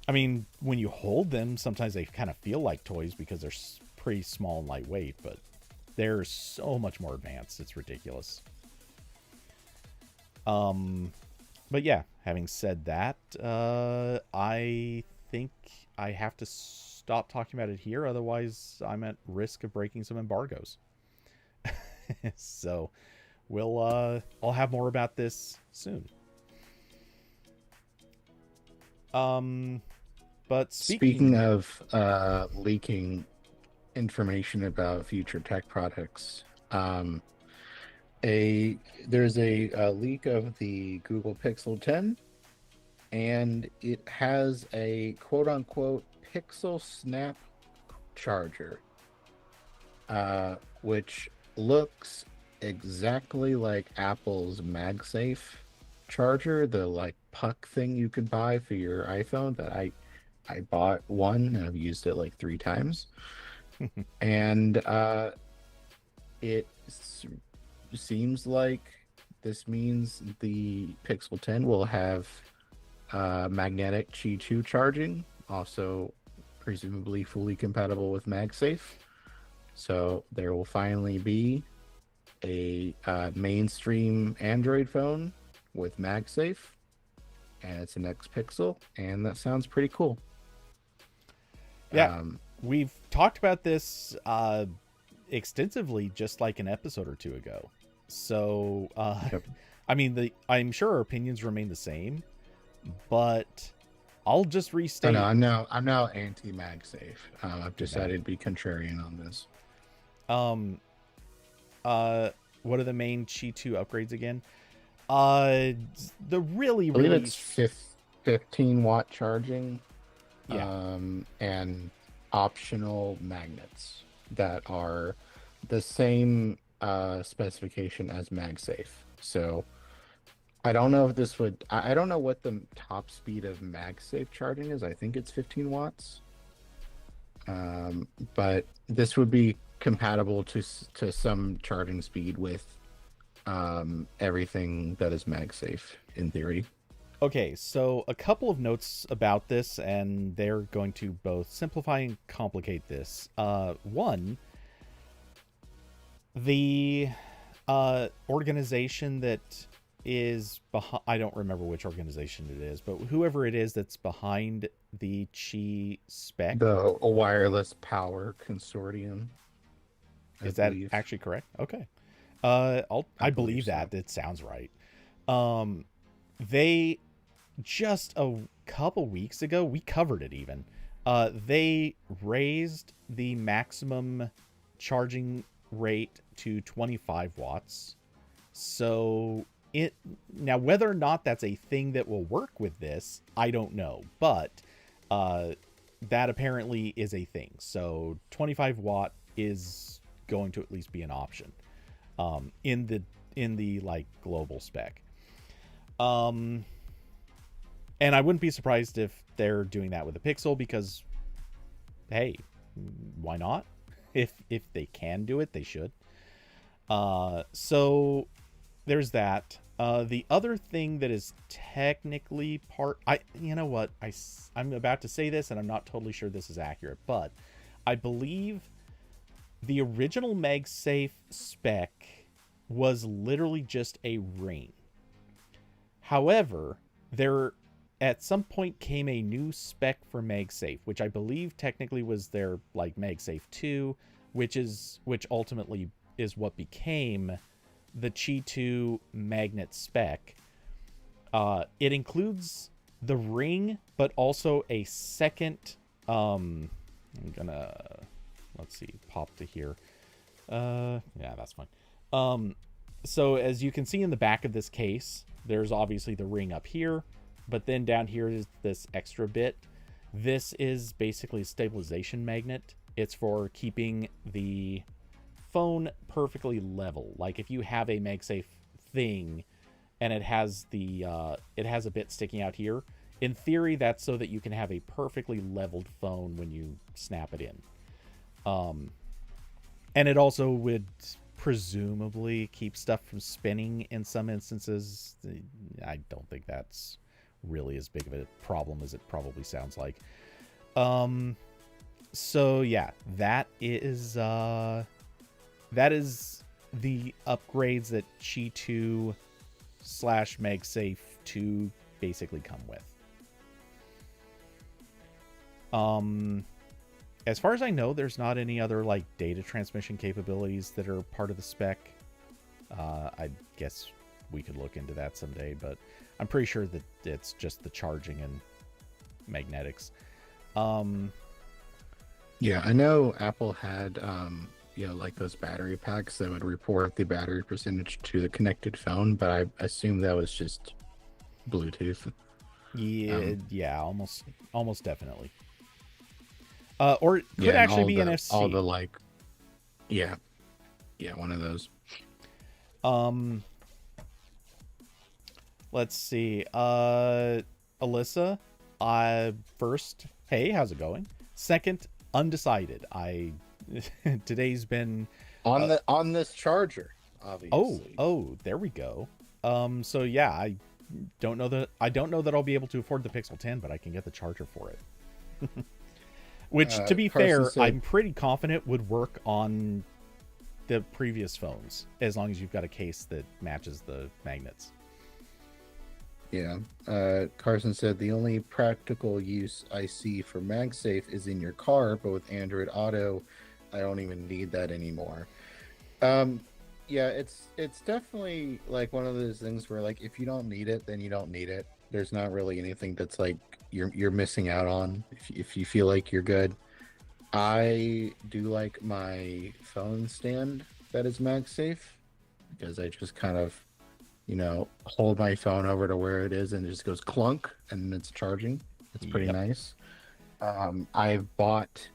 I mean, when you hold them, sometimes they kind of feel like toys because they're pretty small and lightweight, but they're so much more advanced. It's ridiculous. Um, but yeah, having said that, I think I have to stop talking about it here. Otherwise, I'm at risk of breaking some embargoes. So I'll have more about this soon. Um, but Speaking speaking, of leaking information about future tech products, a there's a leak of the Google Pixel 10, and it has a quote unquote Pixel Snap charger, which looks exactly like Apple's MagSafe charger, the like puck thing you could buy for your iPhone that I bought one and I've used it like 3 times. And it seems like this means the Pixel 10 will have magnetic Qi 2 charging, also presumably fully compatible with MagSafe. So there will finally be a mainstream Android phone with MagSafe, and it's an X Pixel, and that sounds pretty cool. Yeah, Um, we've talked about this extensively just like an episode or two ago. So, yep. I mean, I'm sure our opinions remain the same, but I'll just Oh no, restate. I'm now anti MagSafe. I've Too bad. decided to be contrarian on this. Um, uh, what are the main Qi 2 upgrades again? Uh, the really, I believe really, it's 15-watt charging, yeah. and optional magnets that are the same specification as MagSafe. So I don't know if this would. I don't know what the top speed of MagSafe charging is. I think it's 15 watts. But this would be compatible to some charging speed with everything that is MagSafe in theory. Okay, so a couple of notes about this, and they're going to both simplify and complicate this. One, the organization that is behind, I don't remember which organization it is, but whoever it is that's behind the Qi spec, The a wireless power consortium, I is that believe. actually correct? Okay. I I believe believe so. that. It sounds right. Um, they just a couple weeks ago, we covered it even. They raised the maximum charging rate to 25 watts. So it now whether or not that's a thing that will work with this, I don't know, but uh, that apparently is a thing. So 25-watt is going to at least be an option in the like global spec. Um, and I wouldn't be surprised if they're doing that with a Pixel because, hey, why not? If they can do it, they should. So there's that. The other thing that is technically part, you know what, I'm about to say this, and I'm not totally sure this is accurate, but I believe the original MagSafe spec was literally just a ring. However, there at some point came a new spec for MagSafe, which I believe technically was their like MagSafe 2, which ultimately is what became the Qi 2 magnet spec. It includes the ring, but also a second. I'm gonna let's see, pop to here. Yeah, that's fine. So as you can see in the back of this case, there's obviously the ring up here, but then down here is this extra bit. This is basically a stabilization magnet. It's for keeping the phone perfectly level. Like if you have a MagSafe thing and it has a bit sticking out here, in theory that's so that you can have a perfectly leveled phone when you snap it in. And it also would presumably keep stuff from spinning in some instances. I don't think that's really as big of a problem as it probably sounds like. So yeah, that is the upgrades that Qi 2 / MagSafe 2 basically come with. As far as I know, there's not any other like data transmission capabilities that are part of the spec. I guess we could look into that someday, but I'm pretty sure that it's just the charging and magnetics. Yeah, I know Apple had like those battery packs that would report the battery percentage to the connected phone, but I assume that was just Bluetooth. Yeah, almost definitely. Or it could Yeah, and actually all be the NFC. like, yeah, one of those. Let's see. Alyssa, first, hey, how's it going? Second, undecided. I Today's been on uh, the on this charger, oh, obviously. oh, there we go. So yeah, I don't know that I'll be able to afford the Pixel 10, but I can get the charger for it. Which, to be Carson fair, said, I'm pretty confident would work on the previous phones, as long as you've got a case that matches the magnets. yeah. Carson said the only practical use I see for MagSafe is in your car, but with Android Auto, I don't even need that anymore. Um, yeah, it's definitely like one of those things where like if you don't need it, then you don't need it. There's not really anything that's like you're missing out on if you feel like you're good. I do like my phone stand that is MagSafe because I just kind of, hold my phone over to where it is and it just goes clunk and it's charging. It's pretty Yep. nice. I've bought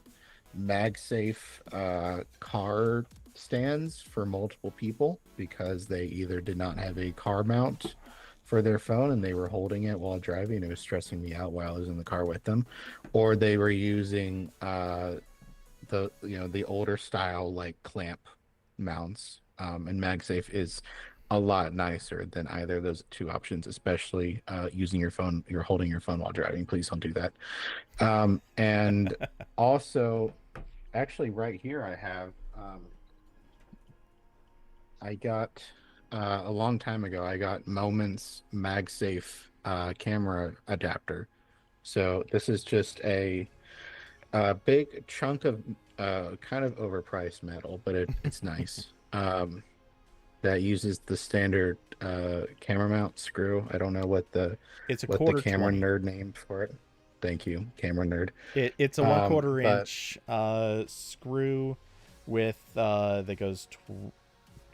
MagSafe car stands for multiple people because they either did not have a car mount for their phone and they were holding it while driving. It was stressing me out while I was in the car with them, or they were using the older style like clamp mounts. And MagSafe is a lot nicer than either of those two options, especially using your phone. You're holding your phone while driving. Please don't do that. And also, actually, right here I have. I got a long time ago. I got Moments MagSafe camera adapter. So this is just a big chunk of kind of overpriced metal, but it's nice. That uses the standard camera mount screw. I don't know It's a what the quarter camera 20. nerd named for it. Thank you, camera nerd. It's a one quarter But inch screw with that goes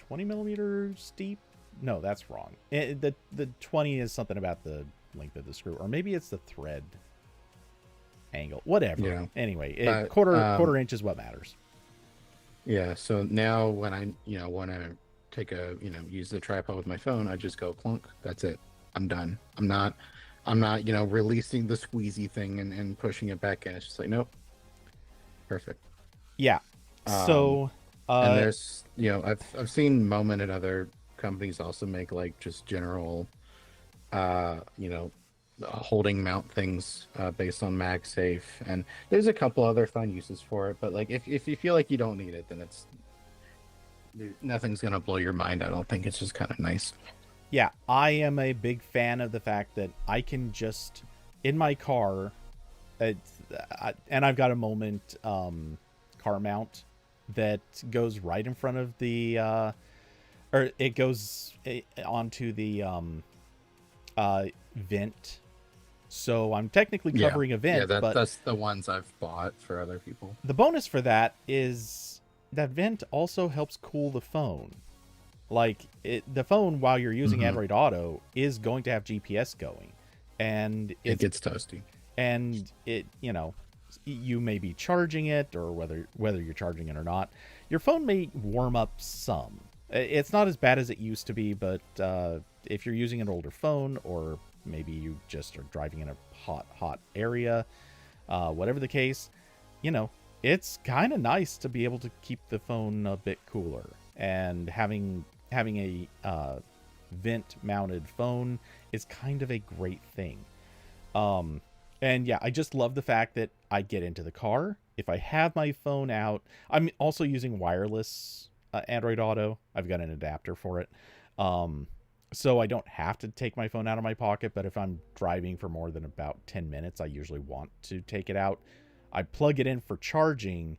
20 millimeters deep. No, that's wrong. The 20 is something about the length of the screw, or maybe it's the thread angle. Whatever. yeah, Anyway, but quarter inch is what matters. yeah. So now when I want to take use the tripod with my phone, I just go clunk. That's it. I'm done. I'm not releasing the squeezy thing and pushing it back in. It's just like nope, perfect. Yeah. Um, So, and uh, there's I've seen Moment and other companies also make like just general uh you know holding mount things based on MagSafe, and there's a couple other fun uses for it. But like if you feel like you don't need it, then nothing's gonna blow your mind. I don't think it's just kind of nice. yeah, I am a big fan of the fact that I can just in my car, and I've got a Moment car mount that goes right in front of the or it goes onto the vent. So I'm technically Yeah, covering a yeah, vent, but that's the ones I've bought for other people. the bonus for that is that vent also helps cool the phone. Like the phone, while you're using Hmm. Android Auto, is going to have GPS going, and It gets toasty. you may be charging it, or whether you're charging it or not, your phone may warm up some. It's not as bad as it used to be, but if you're using an older phone, or maybe you just are driving in a hot area, whatever the case, you know, it's kind of nice to be able to keep the phone a bit cooler. And having a vent mounted phone is kind of a great thing. And yeah, I just love the fact that I get into the car. If I have my phone out, I'm also using wireless Android Auto. I've got an adapter for it. Um, so I don't have to take my phone out of my pocket, but if I'm driving for more than about 10 minutes, I usually want to take it out. I plug it in for charging,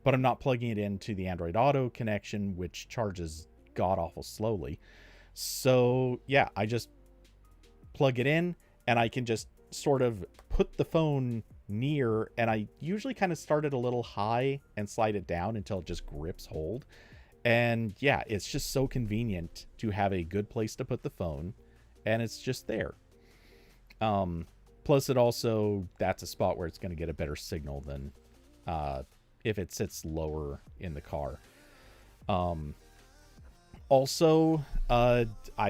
but I'm not plugging it into the Android Auto connection, which charges god awful slowly. So yeah, I just plug it in, and I can just sort of put the phone near, and I usually kind of start it a little high and slide it down until it just grips hold. And yeah, it's just so convenient to have a good place to put the phone, and it's just there. Plus, it also, that's a spot where it's going to get a better signal than if it sits lower in the car. Um, Also, I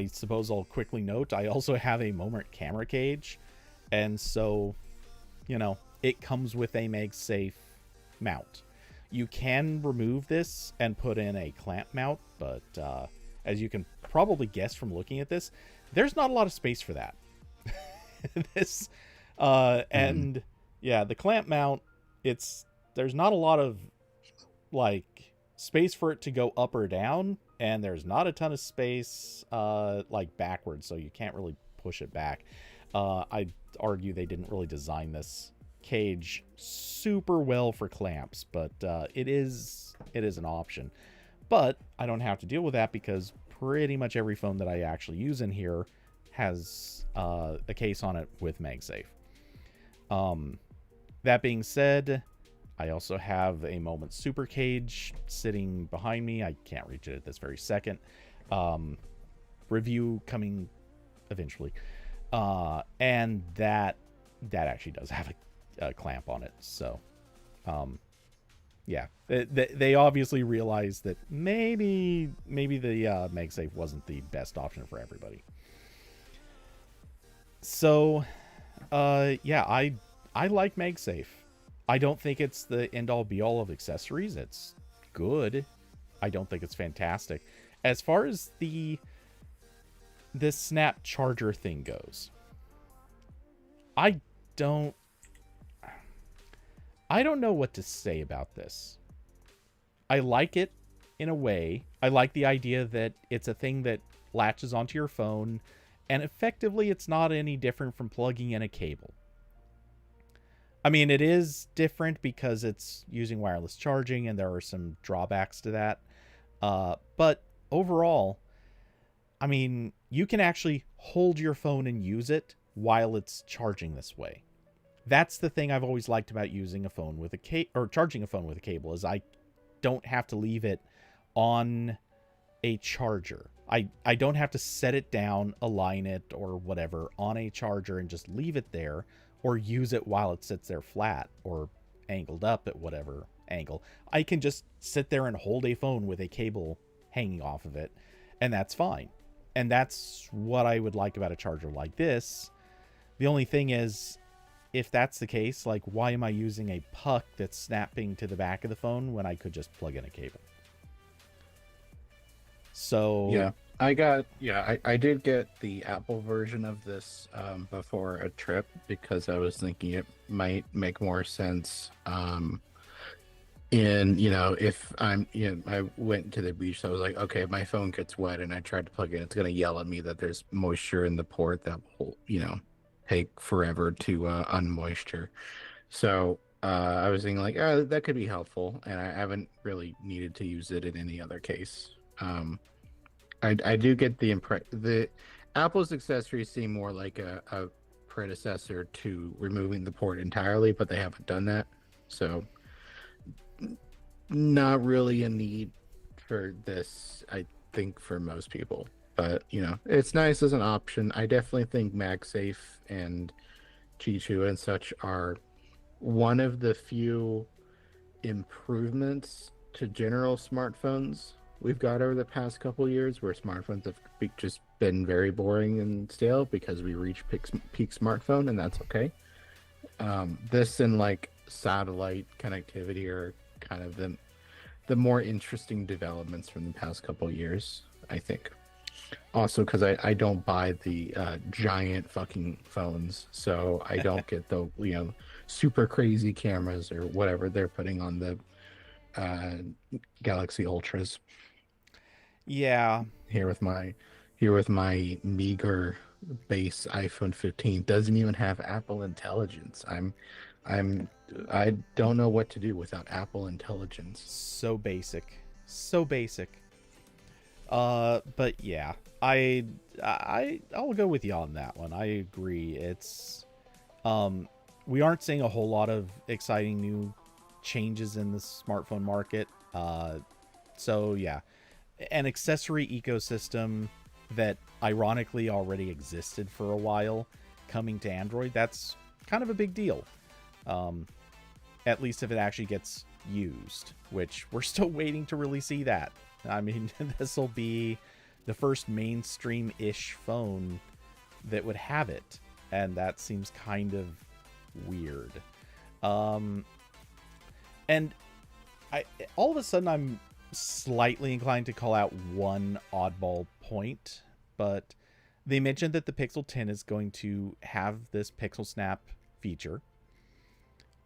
suppose I'll quickly note I also have a Moment camera cage, and so, it comes with a MagSafe mount. You can remove this and put in a clamp mount, but as you can probably guess from looking at this, there's not a lot of space for that. this and yeah, the clamp mount, there's not a lot of like space for it to go up or down, and there's not a ton of space like backwards, so you can't really push it back. I'd argue they didn't really design this cage super well for clamps, but it is an option. But I don't have to deal with that because pretty much every phone that I actually use in here has a case on it with MagSafe. That being said, I also have a Moment Super Cage sitting behind me. I can't reach it at this very second. Review coming eventually. And that actually does have a clamp on it. So, yeah, they obviously realized that maybe the MagSafe wasn't the best option for everybody. So, yeah, I like MagSafe. I don't think it's the end-all be-all of accessories. It's good. I don't think it's fantastic. As far as this snap charger thing goes, I don't know what to say about this. I like it in a way. I like the idea that it's a thing that latches onto your phone, and effectively it's not any different from plugging in a cable. I mean, it is different because it's using wireless charging, and there are some drawbacks to that. But overall, I mean, you can actually hold your phone and use it while it's charging this way. That's the thing I've always liked about using a phone with or charging a phone with a cable, is I don't have to leave it on a charger. I don't have to set it down, align it, or whatever on a charger and just leave it there, or use it while it sits there flat or angled up at whatever angle. I can just sit there and hold a phone with a cable hanging off of it, and that's fine. And that's what I would like about a charger like this. The only thing is, if that's the case, like, why am I using a puck that's snapping to the back of the phone when I could just plug in a cable? So Yeah, I did get the Apple version of this before a trip because I was thinking it might make more sense. If I went to the beach, so I was like, okay, if my phone gets wet and I tried to plug in, it's gonna yell at me that there's moisture in the port that will, take forever to unmoisture. So I was thinking like, oh, that could be helpful, and I haven't really needed to use it in any other case. I do get the Apple's accessories seem more like a predecessor to removing the port entirely, but they haven't done that. So not really a need for this, I think, for most people. But it's nice as an option. I definitely think MagSafe and G2 and such are one of the few improvements to general smartphones we've got over the past couple of years, where smartphones have just been very boring and stale because we reached peak smartphone, and that's okay. This and like satellite connectivity are kind of the more interesting developments from the past couple of years, I think. Also, because I don't buy the giant fucking phones, so I don't get the super crazy cameras or whatever they're putting on the Galaxy Ultras. yeah, Here with my meager base iPhone 15 doesn't even have Apple Intelligence. I don't know what to do without Apple Intelligence. so basic. But yeah, I'll go with you on that one. I agree. It's we aren't seeing a whole lot of exciting new changes in the smartphone market. So yeah, an accessory ecosystem that ironically already existed for a while coming to Android, that's kind of a big deal. At least if it actually gets used, which we're still waiting to really see that. I mean, this will be the first mainstream-ish phone that would have it, and that seems kind of weird. And I all of a sudden I'm slightly inclined to call out one oddball point, but they mentioned that the Pixel 10 is going to have this Pixel Snap feature.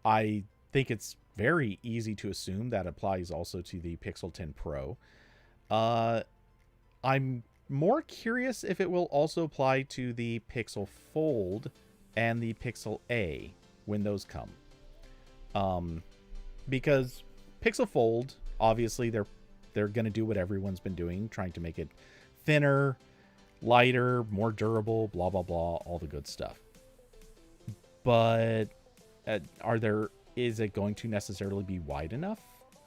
I think it's very easy to assume that applies also to the Pixel 10 Pro. Uh, I'm more curious if it will also apply to the Pixel Fold and the Pixel A when those come. Because Pixel Fold, obviously, they're going to do what everyone's been doing, trying to make it thinner, lighter, more durable, blah blah blah, all the good stuff. But is it going to necessarily be wide enough?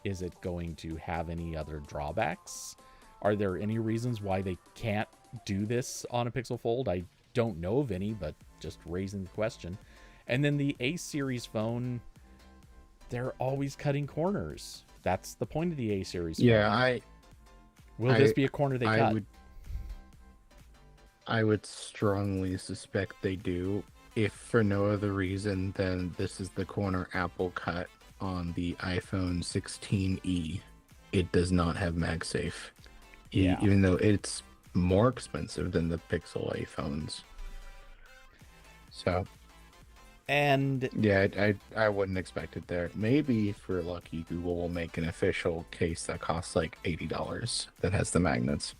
Is it going to have any other drawbacks? Are there any reasons why they can't do this on a Pixel Fold? I don't know of any, but just raising the question. And then the A series phone, they're always cutting corners. That's the point of the A series phone. Yeah, Will this be a corner they cut? I would strongly suspect they do. If for no other reason than this is the corner Apple cut on the iPhone 16e. It does not have MagSafe. Yeah. Even though it's more expensive than the Pixel A phones. So. And yeah, I wouldn't expect it there. Maybe if we're lucky, Google will make an official case that costs like $80 that has the magnets.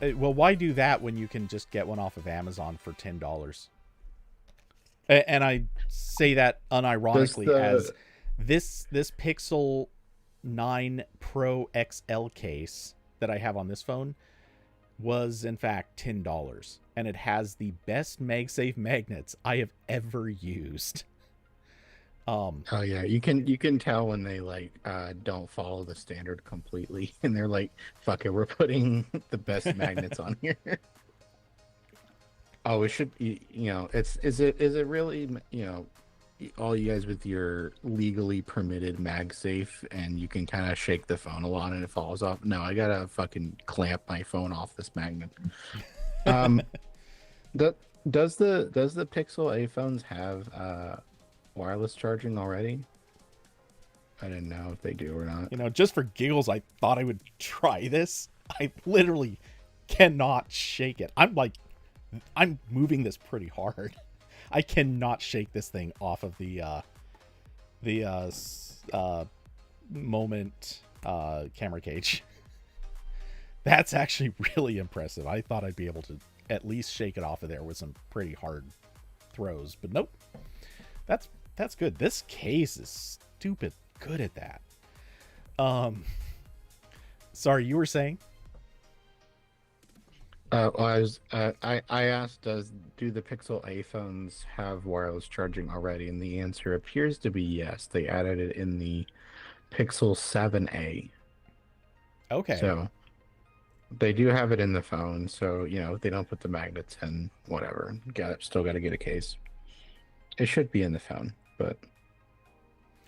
Well, why do that when you can just get one off of Amazon for $10? And I say that unironically as this Pixel 9 Pro XL case that I have on this phone was in fact $10, and it has the best MagSafe magnets I have ever used. Oh yeah, you can tell when they like don't follow the standard completely, and they're like, "Fuck it, we're putting the best magnets on here." Oh, it should be, is it really, all you guys with your legally permitted MagSafe and you can kind of shake the phone a lot and it falls off? No, I gotta fucking clamp my phone off this magnet. Does the Pixel A phones have wireless charging already? I didn't know if they do or not. Just for giggles, I thought I would try this. I literally cannot shake it. I'm moving this pretty hard. I cannot shake this thing off of the Moment camera cage. That's actually really impressive. I thought I'd be able to at least shake it off of there with some pretty hard throws, but nope. That's good. This case is stupid good at that. Sorry, you were saying? I asked, do the Pixel A phones have wireless charging already? And the answer appears to be yes. They added it in the Pixel 7a. Okay. So they do have it in the phone. So if they don't put the magnets in, whatever. Still got to get a case. It should be in the phone, but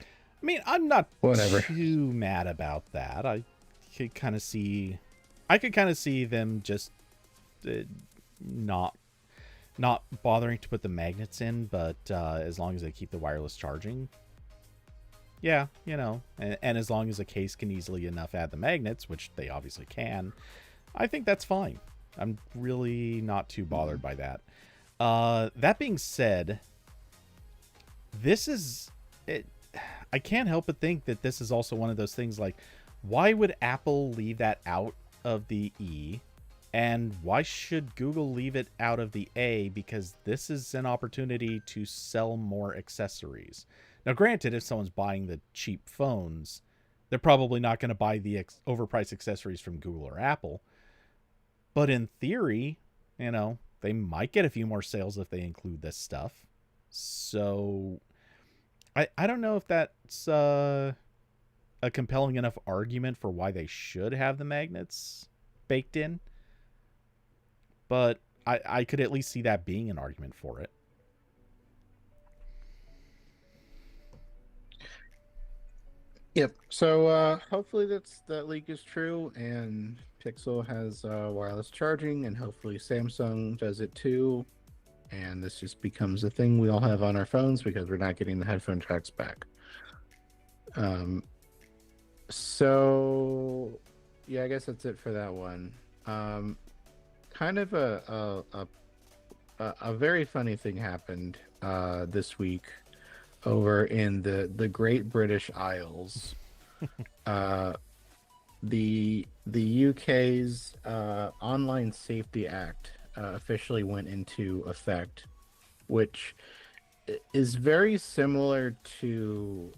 I mean, I'm not whatever. too mad about that. I could kind of see them just not bothering to put the magnets in, but as long as they keep the wireless charging, yeah, and as long as a case can easily enough add the magnets, which they obviously can, I think that's fine. I'm really not too bothered by that. That being said, this is it. I can't help but think that this is also one of those things like, why would Apple leave that out of the E? And why should Google leave it out of the A? Because this is an opportunity to sell more accessories. Now, granted, if someone's buying the cheap phones, they're probably not going to buy the overpriced accessories from Google or Apple. But in theory, they might get a few more sales if they include this stuff. So I don't know if that's a compelling enough argument for why they should have the magnets baked in. But I could at least see that being an argument for it. Yep. So hopefully that leak is true, and Pixel has wireless charging, and hopefully Samsung does it too. And this just becomes a thing we all have on our phones because we're not getting the headphone jacks back. So, yeah, I guess that's it for that one. Um, Kind of a very funny thing happened this week over in the Great British Isles. Uh, the UK's Online Safety Act officially went into effect, which is very similar to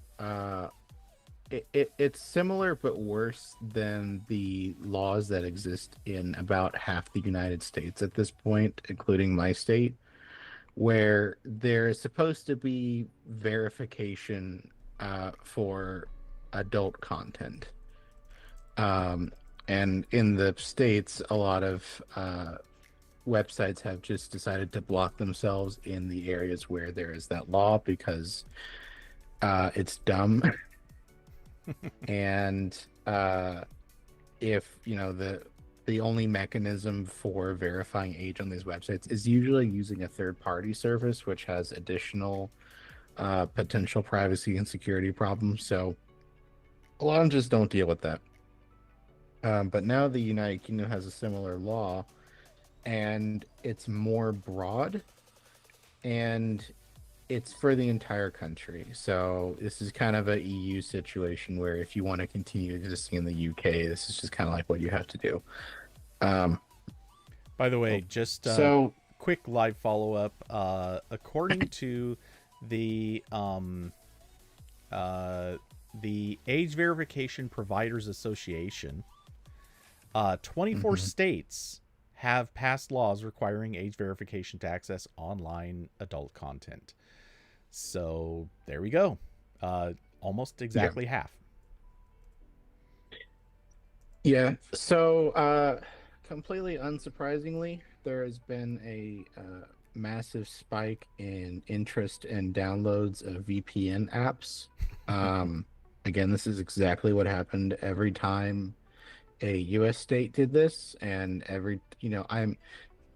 it's similar but worse than the laws that exist in about half the United States at this point, including my state, where there is supposed to be verification for adult content. Um, and in the States, a lot of websites have just decided to block themselves in the areas where there is that law because it's dumb. And if, the only mechanism for verifying age on these websites is usually using a third party service, which has additional potential privacy and security problems. So a lot of them just don't deal with that. But now the United Kingdom has a similar law, and it's more broad, and it's for the entire country. So this is kind of a EU situation where if you want to continue existing in the UK, this is just kind of like what you have to do. Um, By the way, just so quick live follow up. According to the the Age Verification Providers Association, 24 mhm. states have passed laws requiring age verification to access online adult content. So there we go. Almost Yeah. exactly half. Yeah. So completely unsurprisingly, there has been a massive spike in interest and downloads of VPN apps. Um, Again, this is exactly what happened every time a US state did this, and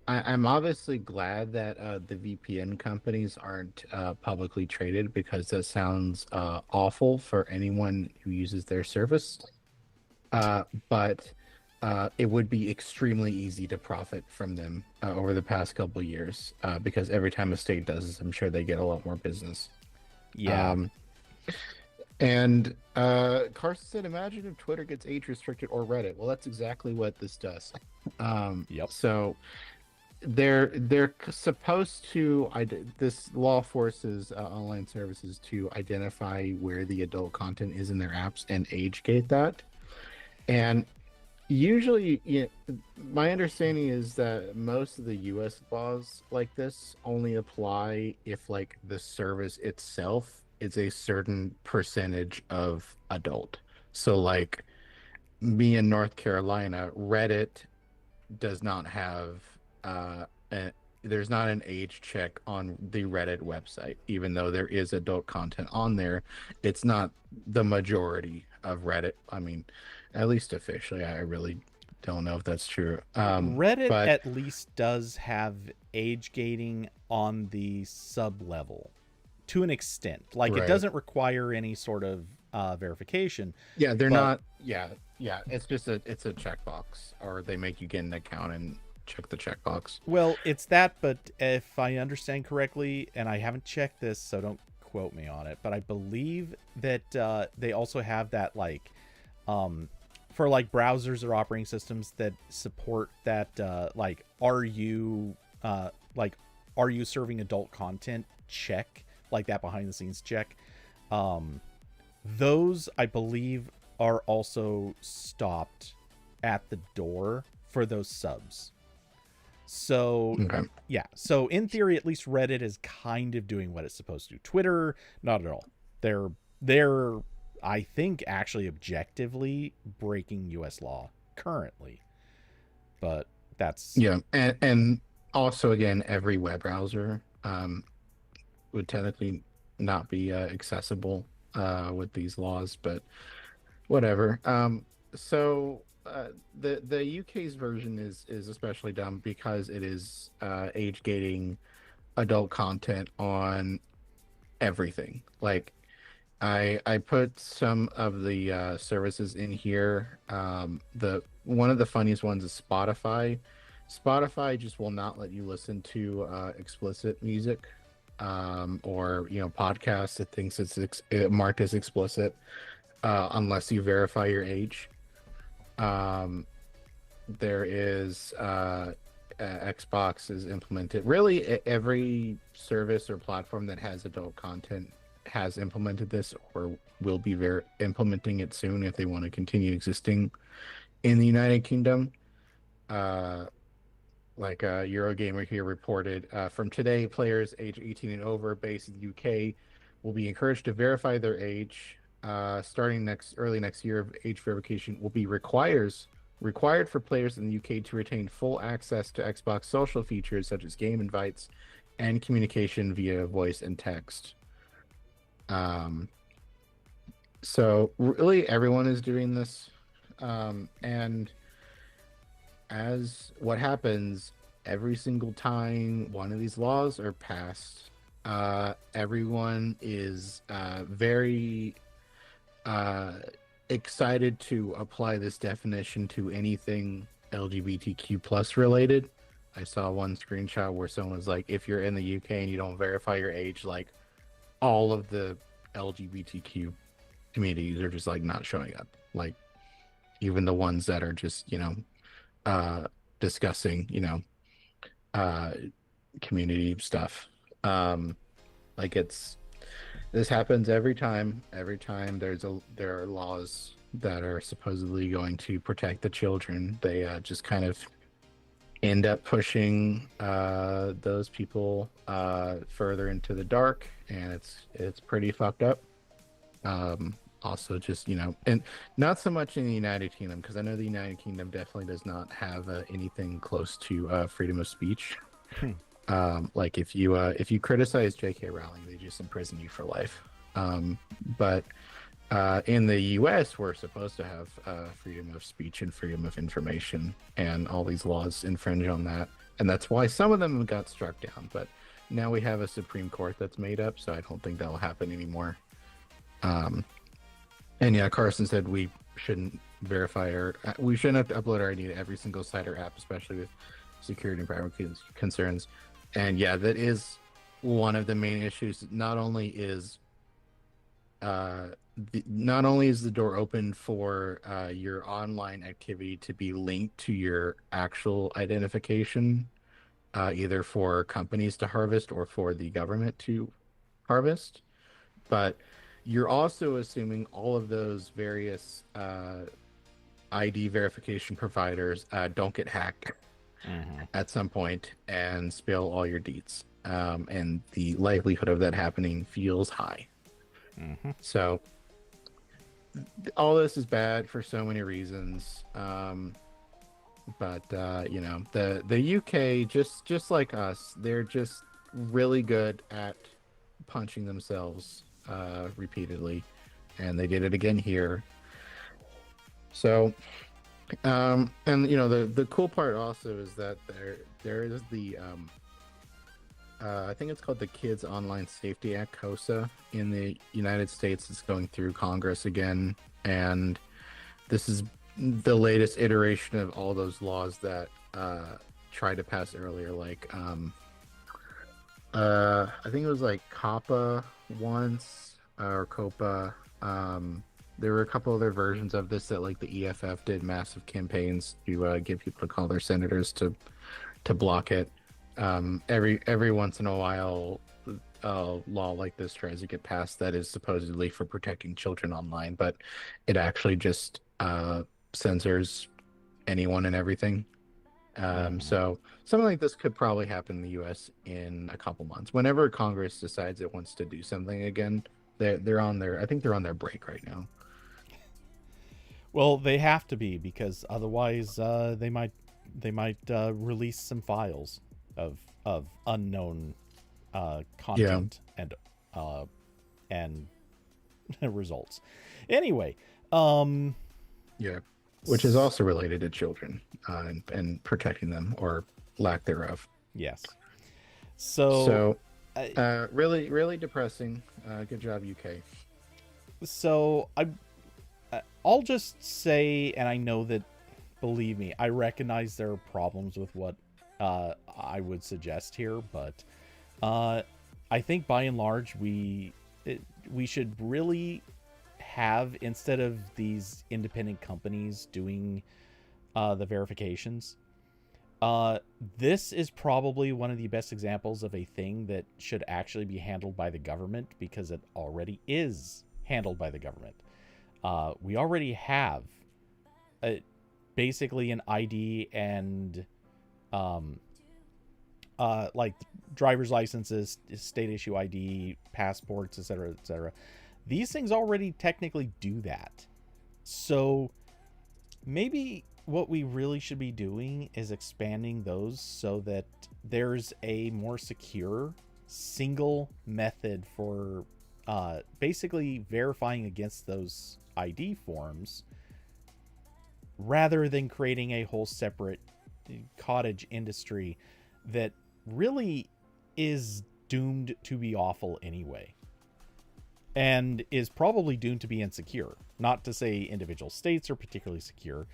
I'm obviously glad that the VPN companies aren't publicly traded because that sounds awful for anyone who uses their service. But it would be extremely easy to profit from them over the past couple of years because every time a state does this, I'm sure they get a lot more business. Yeah. Um, and Carson said, imagine if Twitter gets age restricted or Reddit. Well, that's exactly what this does. Yep. So they're supposed to this law forces online services to identify where the adult content is in their apps and age gate that. And usually, my understanding is that most of the US laws like this only apply if like the service itself is a certain percentage of adult. So like me in North Carolina, Reddit does not have a, there's not an age check on the Reddit website, even though there is adult content on there. It's not the majority of Reddit. I mean, at least officially, I really don't know if that's true. Reddit But at least does have age gating on the sub level to an extent. Like it right, doesn't require any sort of verification, yeah, they're but not. Yeah, yeah, it's a checkbox, or they make you get an account and check the checkbox. well, it's that. But if I understand correctly, and I haven't checked this, so don't quote me on it, but I believe that they also have that like um, for like browsers or operating systems that support that like uh, like are you serving adult content check, like that behind the scenes check. um those I believe are also stopped at the door for those subs. So Okay. yeah, so in theory at least Reddit is kind of doing what it's supposed to do. Twitter not at all. They're I think actually objectively breaking US law currently. But that's Yeah, and also again, every web browser would technically not be accessible with these laws, but whatever. So the UK's version is especially dumb because it is age gating adult content on everything. Like I put some of the services in here. The one of the funniest ones is Spotify. Spotify just will not let you listen to explicit music, or podcasts that thinks marked as explicit, unless you verify your age. Um, there is Xbox is implemented. Really, every service or platform that has adult content has implemented this or will be implementing it soon if they want to continue existing in the United Kingdom. Uh, like Eurogamer here reported, from today, players age 18 and over based in the UK will be encouraged to verify their age. Starting early next year, age verification will be required for players in the UK to retain full access to Xbox social features such as game invites and communication via voice and text. Um, so really, everyone is doing this, and as what happens every single time one of these laws are passed, everyone is very uh, excited to apply this definition to anything LGBTQ plus related. I saw one screenshot where someone was like, if you're in the UK and you don't verify your age, like all of the LGBTQ communities are just like not showing up. Like even the ones that are just, uh discussing, uh community stuff. Like this happens every time there are laws that are supposedly going to protect the children. They just kind of end up pushing those people further into the dark, and it's pretty fucked up. Also, just and not so much in the United Kingdom, because I know the United Kingdom definitely does not have anything close to freedom of speech. Hmm. Like if you criticize J.K. Rowling, they just imprison you for life. But in the U.S., we're supposed to have freedom of speech and freedom of information, and all these laws infringe on that, and that's why some of them got struck down. But now we have a Supreme Court that's made up, so I don't think that'll happen anymore. And yeah, Carson said we shouldn't have to upload our ID to every single site or app, especially with security and privacy concerns. And yeah, that is one of the main issues. Not only is the door open for your online activity to be linked to your actual identification, either for companies to harvest or for the government to harvest, but you're also assuming all of those various ID verification providers don't get hacked Mm-hmm. at some point and spill all your deets. And the likelihood of that happening feels high. Mm-hmm. So all this is bad for so many reasons. But the UK, just like us, they're just really good at punching themselves repeatedly, and they did it again here. So and the cool part also is that there is the I think it's called the Kids Online Safety Act, COSA, in the United States. It's going through Congress again, and this is the latest iteration of all those laws that tried to pass earlier, like I think it was like COPPA once, or COPA. There were a couple other versions of this that, like, the EFF did massive campaigns to get people to call their senators to block it. Every once in a while, a law like this tries to get passed that is supposedly for protecting children online, but it actually just censors anyone and everything. Mm-hmm. So something like this could probably happen in the U.S. in a couple months. Whenever Congress decides it wants to do something again, they're on their I think they're on their break right now. Well, they have to be, because otherwise they might release some files of unknown Yeah, content and results. Anyway, um, yeah, which is also related to children and protecting them or lack thereof. yes. So So I, really, really depressing. Good job, UK. So I'll just say, and I know that, believe me, I recognize there are problems with what I would suggest here, but I think by and large we should really have, instead of these independent companies doing the verifications, this is probably one of the best examples of a thing that should actually be handled by the government, because it already is handled by the government. We already have basically an ID and like driver's licenses, state issue ID, passports, etc., etc. These things already technically do that. So maybe what we really should be doing is expanding those so that there's a more secure single method for basically verifying against those ID forms, rather than creating a whole separate cottage industry that really is doomed to be awful anyway, and is probably doomed to be insecure. Not to say individual states are particularly secure.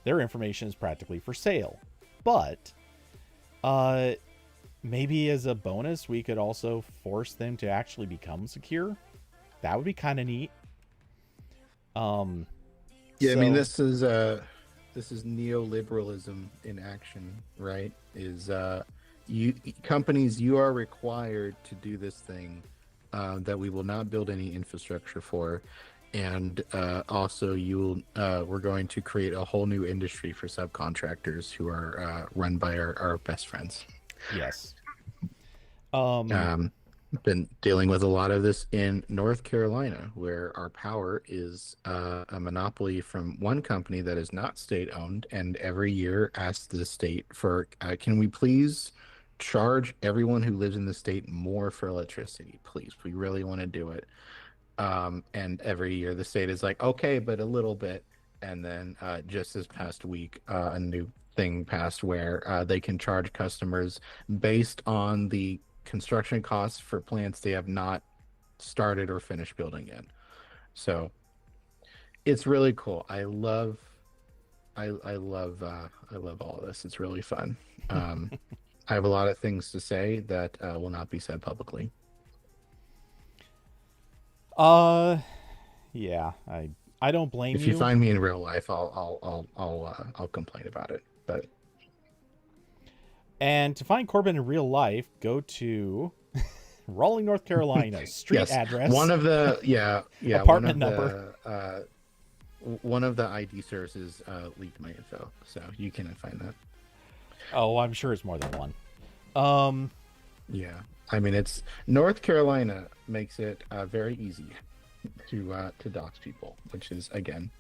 Their information is practically for sale. But maybe as a bonus, we could also force them to actually become secure. That would be kind of neat. Yeah, I mean, this is neoliberalism in action, right? Is you companies, you are required to do this thing that we will not build any infrastructure for, and also we're going to create a whole new industry for subcontractors who are run by our best friends. Yes. Been dealing with a lot of this in North Carolina, where our power is a monopoly from one company that is not state owned, and every year asks the state for, can we please charge everyone who lives in the state more for electricity? Please, we really want to do it. And every year the state is like, okay, but a little bit. And then just this past week, a new thing passed where they can charge customers based on the construction costs for plants they have not started or finished building yet. So it's really cool. I love all of this. It's really fun. I have a lot of things to say that will not be said publicly. Yeah, I don't blame If you you. find me in real life, I'll complain about it. But And to find Corbin in real life, go to Raleigh, North Carolina, street yes, address, one of the apartment number. One of the ID services leaked my info, so you can find that. Oh, I'm sure it's more than one. Yeah, I mean, it's North Carolina makes it very easy to dox people, which is, again,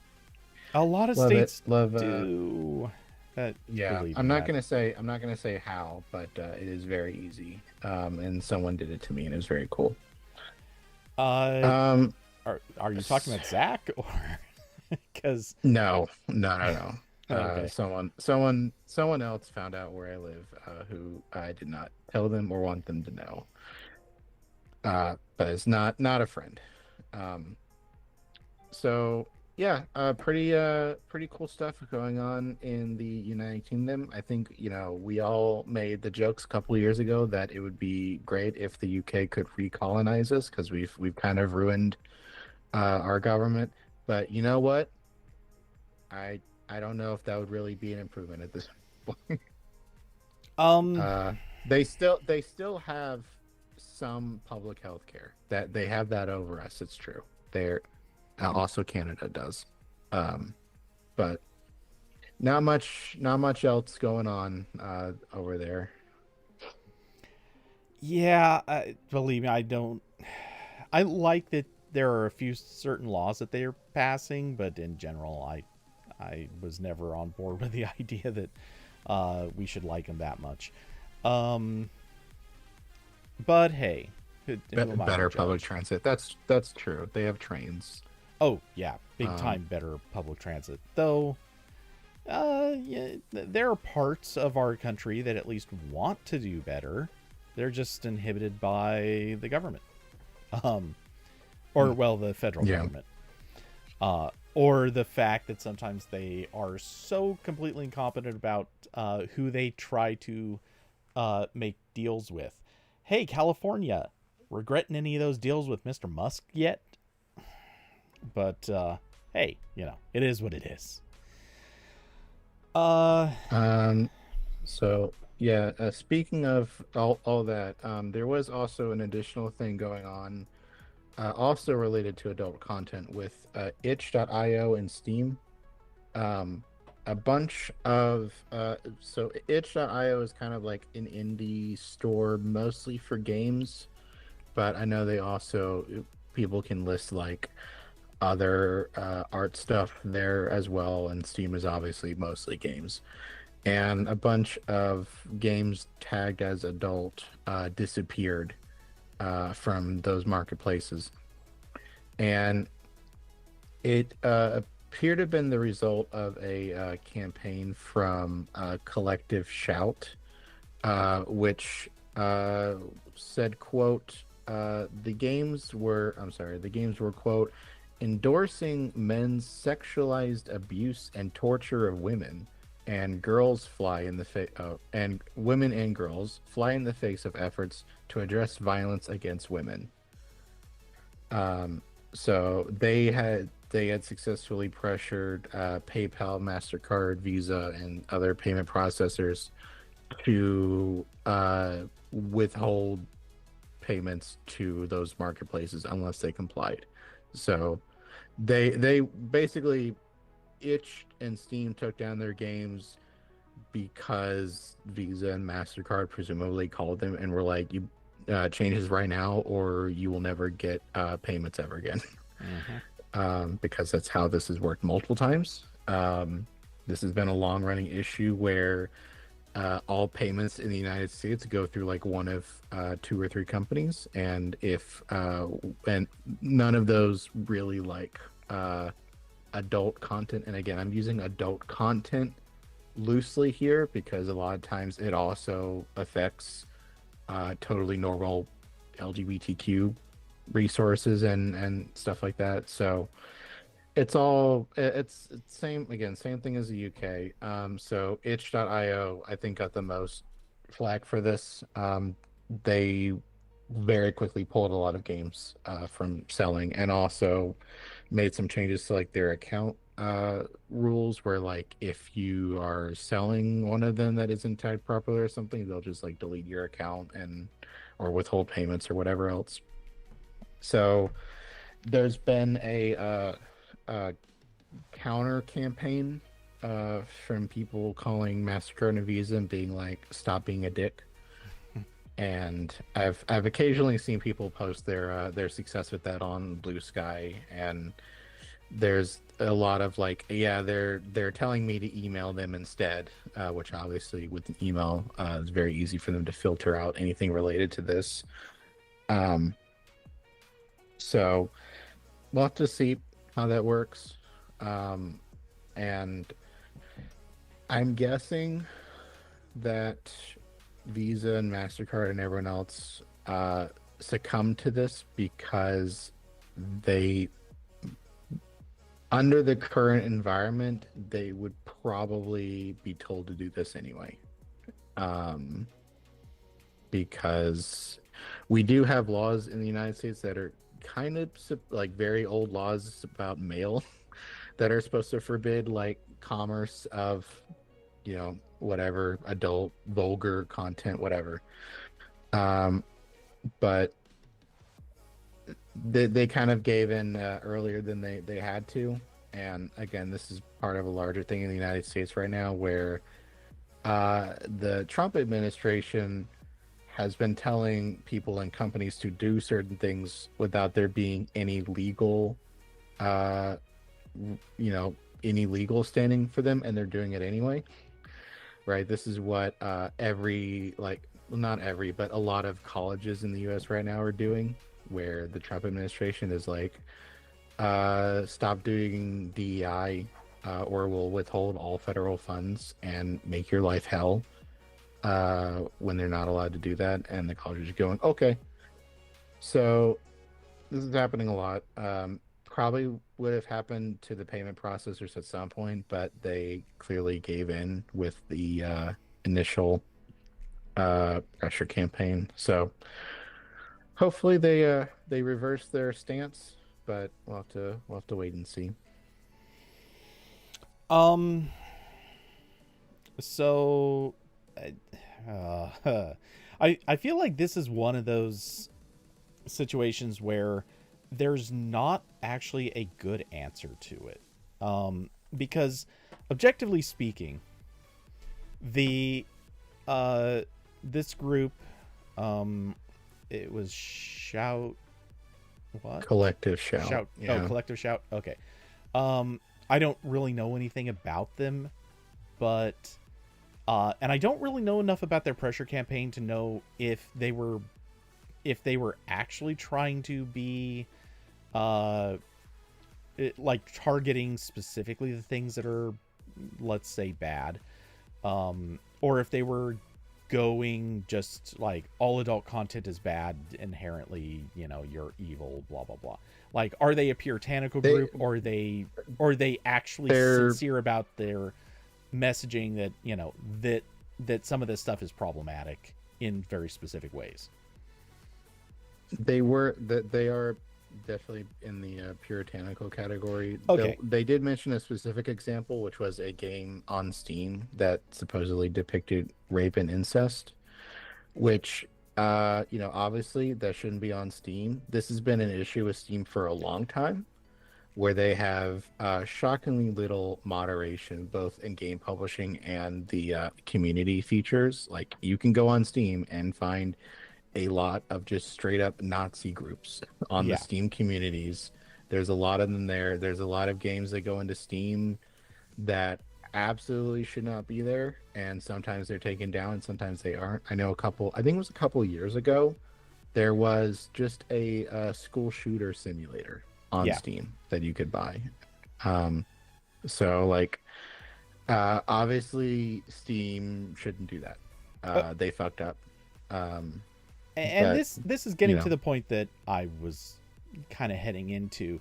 A lot of love states it. Love do. Yeah, believe I'm in not that. gonna say how, but it is very easy. And someone did it to me, and it was very cool. Uh, Um, are you talking about Zach, or because no, no. okay, Someone else found out where I live, who I did not tell them or want them to know. But it's not a friend. So yeah, pretty cool stuff going on in the United Kingdom. I think, we all made the jokes a couple of years ago that it would be great if the UK could recolonize us, because we've kind of ruined our government. But you know what? I don't know if that would really be an improvement at this point. um, Uh, they still have some public health care. That they have that over us. It's true. They're also Canada does, but not much else going on over there. yeah, believe me, I don't. I like that there are a few certain laws that they are passing, but in general, I was never on board with the idea that we should like them that much. Um, but hey, who am I to Better public judge? transit. That's true. They have trains. Oh yeah, big Um, time better public transit. Though, yeah, there are parts of our country that at least want to do better. They're just inhibited by the government. Um, or well, the federal Yeah. government, or the fact that sometimes they are so completely incompetent about who they try to make deals with. Hey, California, regretting any of those deals with Mr. Musk yet? But hey, it is what it is. Uh, Um, so yeah, speaking of all that, there was also an additional thing going on, also related to adult content with itch.io and Steam. Um, a bunch of so itch.io is kind of like an indie store mostly for games, but I know they also people can list like other art stuff there as well, and Steam is obviously mostly games. And a bunch of games tagged as adult disappeared from those marketplaces. And it appeared to have been the result of a campaign from Collective Shout, which said, quote, the games were, quote, endorsing men's sexualized abuse and torture of women, and girls fly in the and women and girls fly in the face of efforts to address violence against women. So they had successfully pressured PayPal, MasterCard, Visa, and other payment processors to withhold payments to those marketplaces unless they complied. So they basically Itch and Steam took down their games because Visa and MasterCard presumably called them and were like, you changes right now or you will never get payments ever again. Because that's how this has worked multiple times. This has been a long running issue where all payments in the United States go through like one of two or three companies, and if and none of those really like adult content. And again, I'm using adult content loosely here because a lot of times it also affects totally normal LGBTQ resources and stuff like that. So it's same thing as the UK. So itch.io I think got the most flack for this. They very quickly pulled a lot of games from selling, and also made some changes to like their account rules, where like if you are selling one of them that isn't tagged properly or something, they'll just like delete your account and or withhold payments or whatever else. So there's been a counter campaign from people calling MasterCard and Visa and being like, "Stop being a dick." And I've occasionally seen people post their success with that on Blue Sky, and there's a lot of like, yeah, they're telling me to email them instead, which obviously with an email is very easy for them to filter out anything related to this. Um, so we'll have to see how that works. Um, and I'm guessing that Visa and MasterCard and everyone else succumb to this because they, under the current environment, they would probably be told to do this anyway. Um, because we do have laws in the United States that are kind of like very old laws about mail that are supposed to forbid like commerce of, whatever adult vulgar content, whatever. Um, but they kind of gave in earlier than they had to. And again, this is part of a larger thing in the United States right now where the Trump administration has been telling people and companies to do certain things without there being any legal, uh, any legal standing for them, and they're doing it anyway. Right? This is what every, like, well, not every, but a lot of colleges in the U.S. right now are doing, where the Trump administration is like, stop doing DEI, or we'll withhold all federal funds and make your life hell, when they're not allowed to do that. And the colleges are going, okay. So This is happening a lot. Probably would have happened to the payment processors at some point, but they clearly gave in with the initial pressure campaign. So hopefully they reverse their stance, but we'll have to wait and see. Um, so I feel like this is one of those situations where there's not actually a good answer to it. Because objectively speaking, the this group, um it was shout what Collective shout. shout oh Yeah. collective shout, okay. I don't really know anything about them, but and I don't really know enough about their pressure campaign to know if they were actually trying to be uh like targeting specifically the things that are, let's say, bad, or if they were going just like all adult content is bad inherently, you're evil, blah blah blah. Like, are they a puritanical They group, or are they actually they're sincere about their messaging that that some of this stuff is problematic in very specific ways? they are definitely in the puritanical category. Okay. They did mention a specific example, which was a game on Steam that supposedly depicted rape and incest, which obviously that shouldn't be on Steam. This has been an issue with Steam for a long time, where they have shockingly little moderation, both in game publishing and the community features. Like, you can go on Steam and find a lot of just straight up Nazi groups on the Yeah. Steam communities. There's a lot of them there. There's a lot of games that go into Steam that absolutely should not be there, and sometimes they're taken down and sometimes they aren't. I know I think it was a couple years ago, there was just a, school shooter simulator on Yeah. Steam that you could buy. Um, so like, obviously Steam shouldn't do that. Uh, They fucked up. Um, and but this is you getting to know, the point that I was kind of heading into.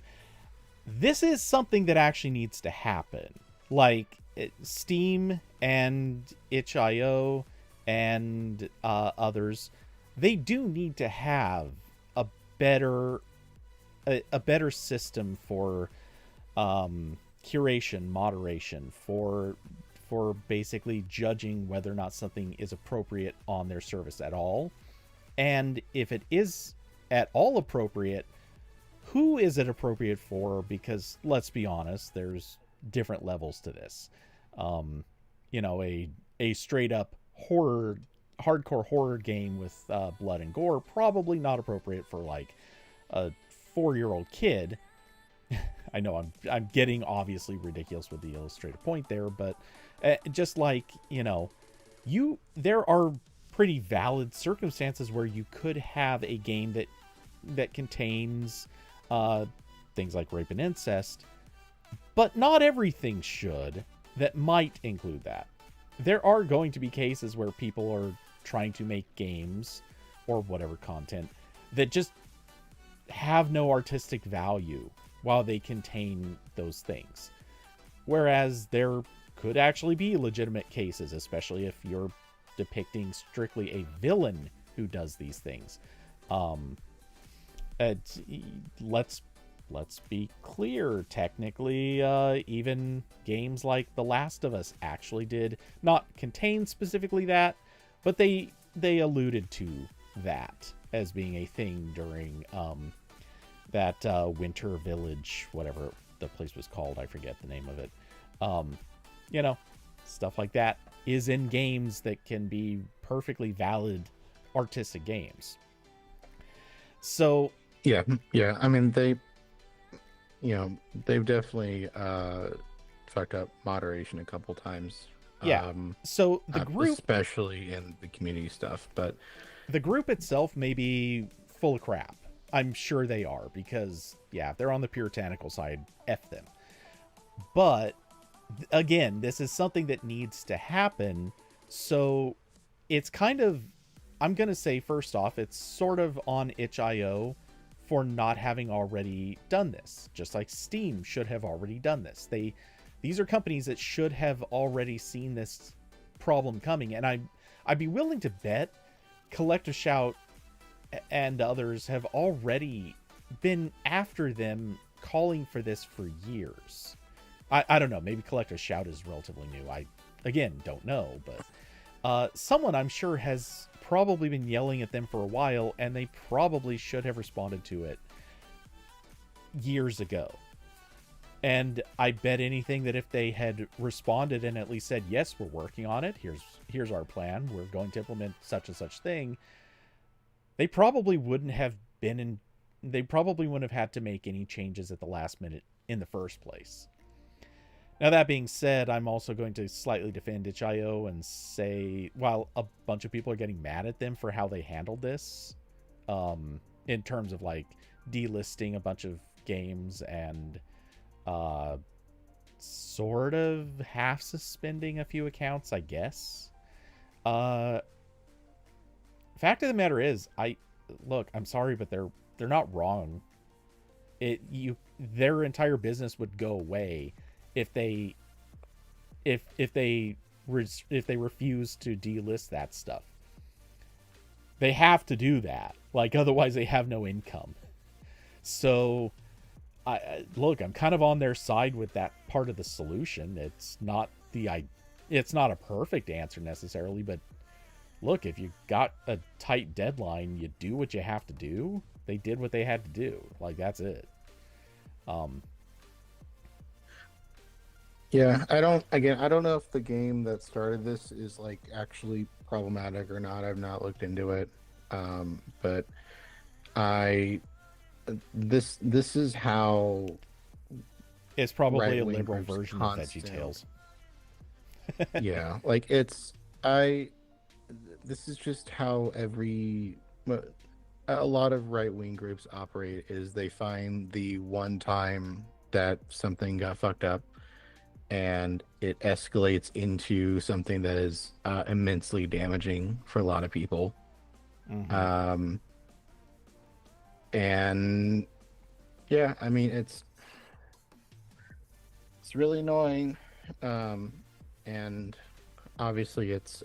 This is something that actually needs to happen. Like, Steam and itch.io and others, they do need to have a better a better system for curation, moderation, for basically judging whether or not something is appropriate on their service at all. And if it is at all appropriate, who is it appropriate for? Because let's be honest, there's different levels to this. Um, a straight up hardcore horror game with blood and gore, probably not appropriate for like a 4-year-old kid. I know I'm getting obviously ridiculous with the illustrated point there, but just like, there are pretty valid circumstances where you could have a game that contains things like rape and incest, but not everything should. That might include that. There are going to be cases where people are trying to make games or whatever content that just have no artistic value while they contain those things. Whereas there could actually be legitimate cases, especially if you're depicting strictly a villain who does these things. Uh, let's be clear. Technically, even games like The Last of Us actually did not contain specifically that, but they alluded to that as being a thing during that Winter Village, whatever the place was called. I forget the name of it. Um, you know, Stuff like that is in games that can be perfectly valid artistic games. So yeah, yeah. I mean, they've definitely fucked up moderation a couple times. yeah, so Especially in the community stuff, but the group itself may be full of crap. I'm sure they are, because yeah, they're on the puritanical side. F them. But again, this is something that needs to happen. So it's kind of, I'm going to say first off, it's sort of on itch.io for not having already done this, just like Steam should have already done this. These are companies that should have already seen this problem coming, and I'd be willing to bet Collective Shout and others have already been after them, calling for this for years. I don't know, maybe Collective Shout is relatively new. I again don't know, but someone I'm sure has probably been yelling at them for a while, and they probably should have responded to it years ago. And I bet anything that if they had responded and at least said, yes, we're working on it, here's our plan, we're going to implement such and such thing, they probably wouldn't have been in they probably wouldn't have had to make any changes at the last minute in the first place. Now, that being said, I'm also going to slightly defend itch.io and say, while a bunch of people are getting mad at them for how they handled this, in terms of like delisting a bunch of games and sort of half suspending a few accounts, I guess. Fact of the matter is, I'm sorry, but they're not wrong. Their entire business would go away if they refuse to delist that stuff. They have to do that, like otherwise they have no income. So I'm kind of on their side with that part of the solution. It's not a perfect answer necessarily, but look, if you got a tight deadline, you do what you have to do. They did what they had to do. Like, that's it. Yeah, I don't know if the game that started this is like actually problematic or not. I've not looked into it. But I this is how It's probably a right-wing liberal groups version of VeggieTales. Yeah, like this is just how a lot of right-wing groups operate. Is they find the one time that something got fucked up and it escalates into something that is immensely damaging for a lot of people. Mm-hmm. And yeah, I mean, it's really annoying. And obviously it's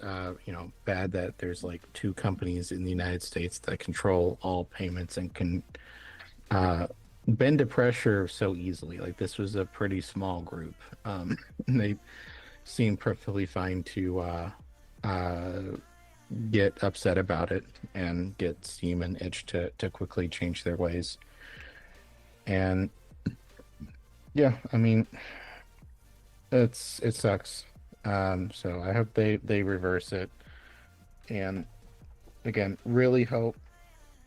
bad that there's like two companies in the United States that control all payments and can bend to pressure so easily. Like, this was a pretty small group. And they seem perfectly fine to get upset about it and get Steam and Itch to quickly change their ways. And yeah, I mean, it sucks. So I hope they reverse it. And again, really hope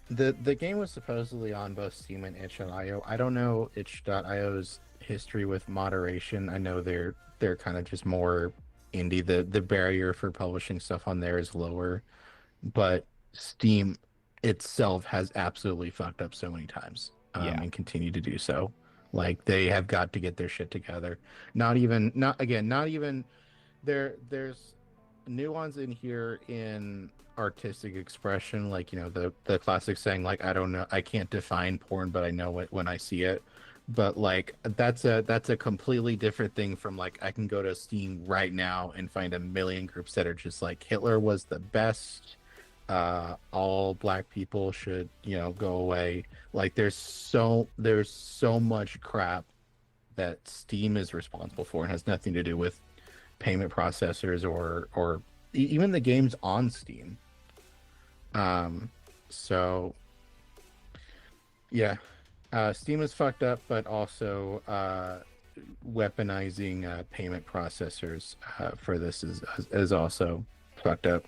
the game was supposedly on both Steam and itch.io. I don't know itch.io's history with moderation. I know they're kind of just more indie. The barrier for publishing stuff on there is lower, but Steam itself has absolutely fucked up so many times, Yeah. and continue to do so. Like, they have got to get their shit together. Not even there's nuance in here in artistic expression, like, the classic saying, like, I don't know, I can't define porn, but I know it when I see it. But like, that's a completely different thing from, like, I can go to Steam right now and find a million groups that are just like, Hitler was the best, all black people should go away. Like, there's so much crap that Steam is responsible for and has nothing to do with payment processors or even the games on Steam. So yeah, Steam is fucked up, but also weaponizing payment processors for this is also fucked up.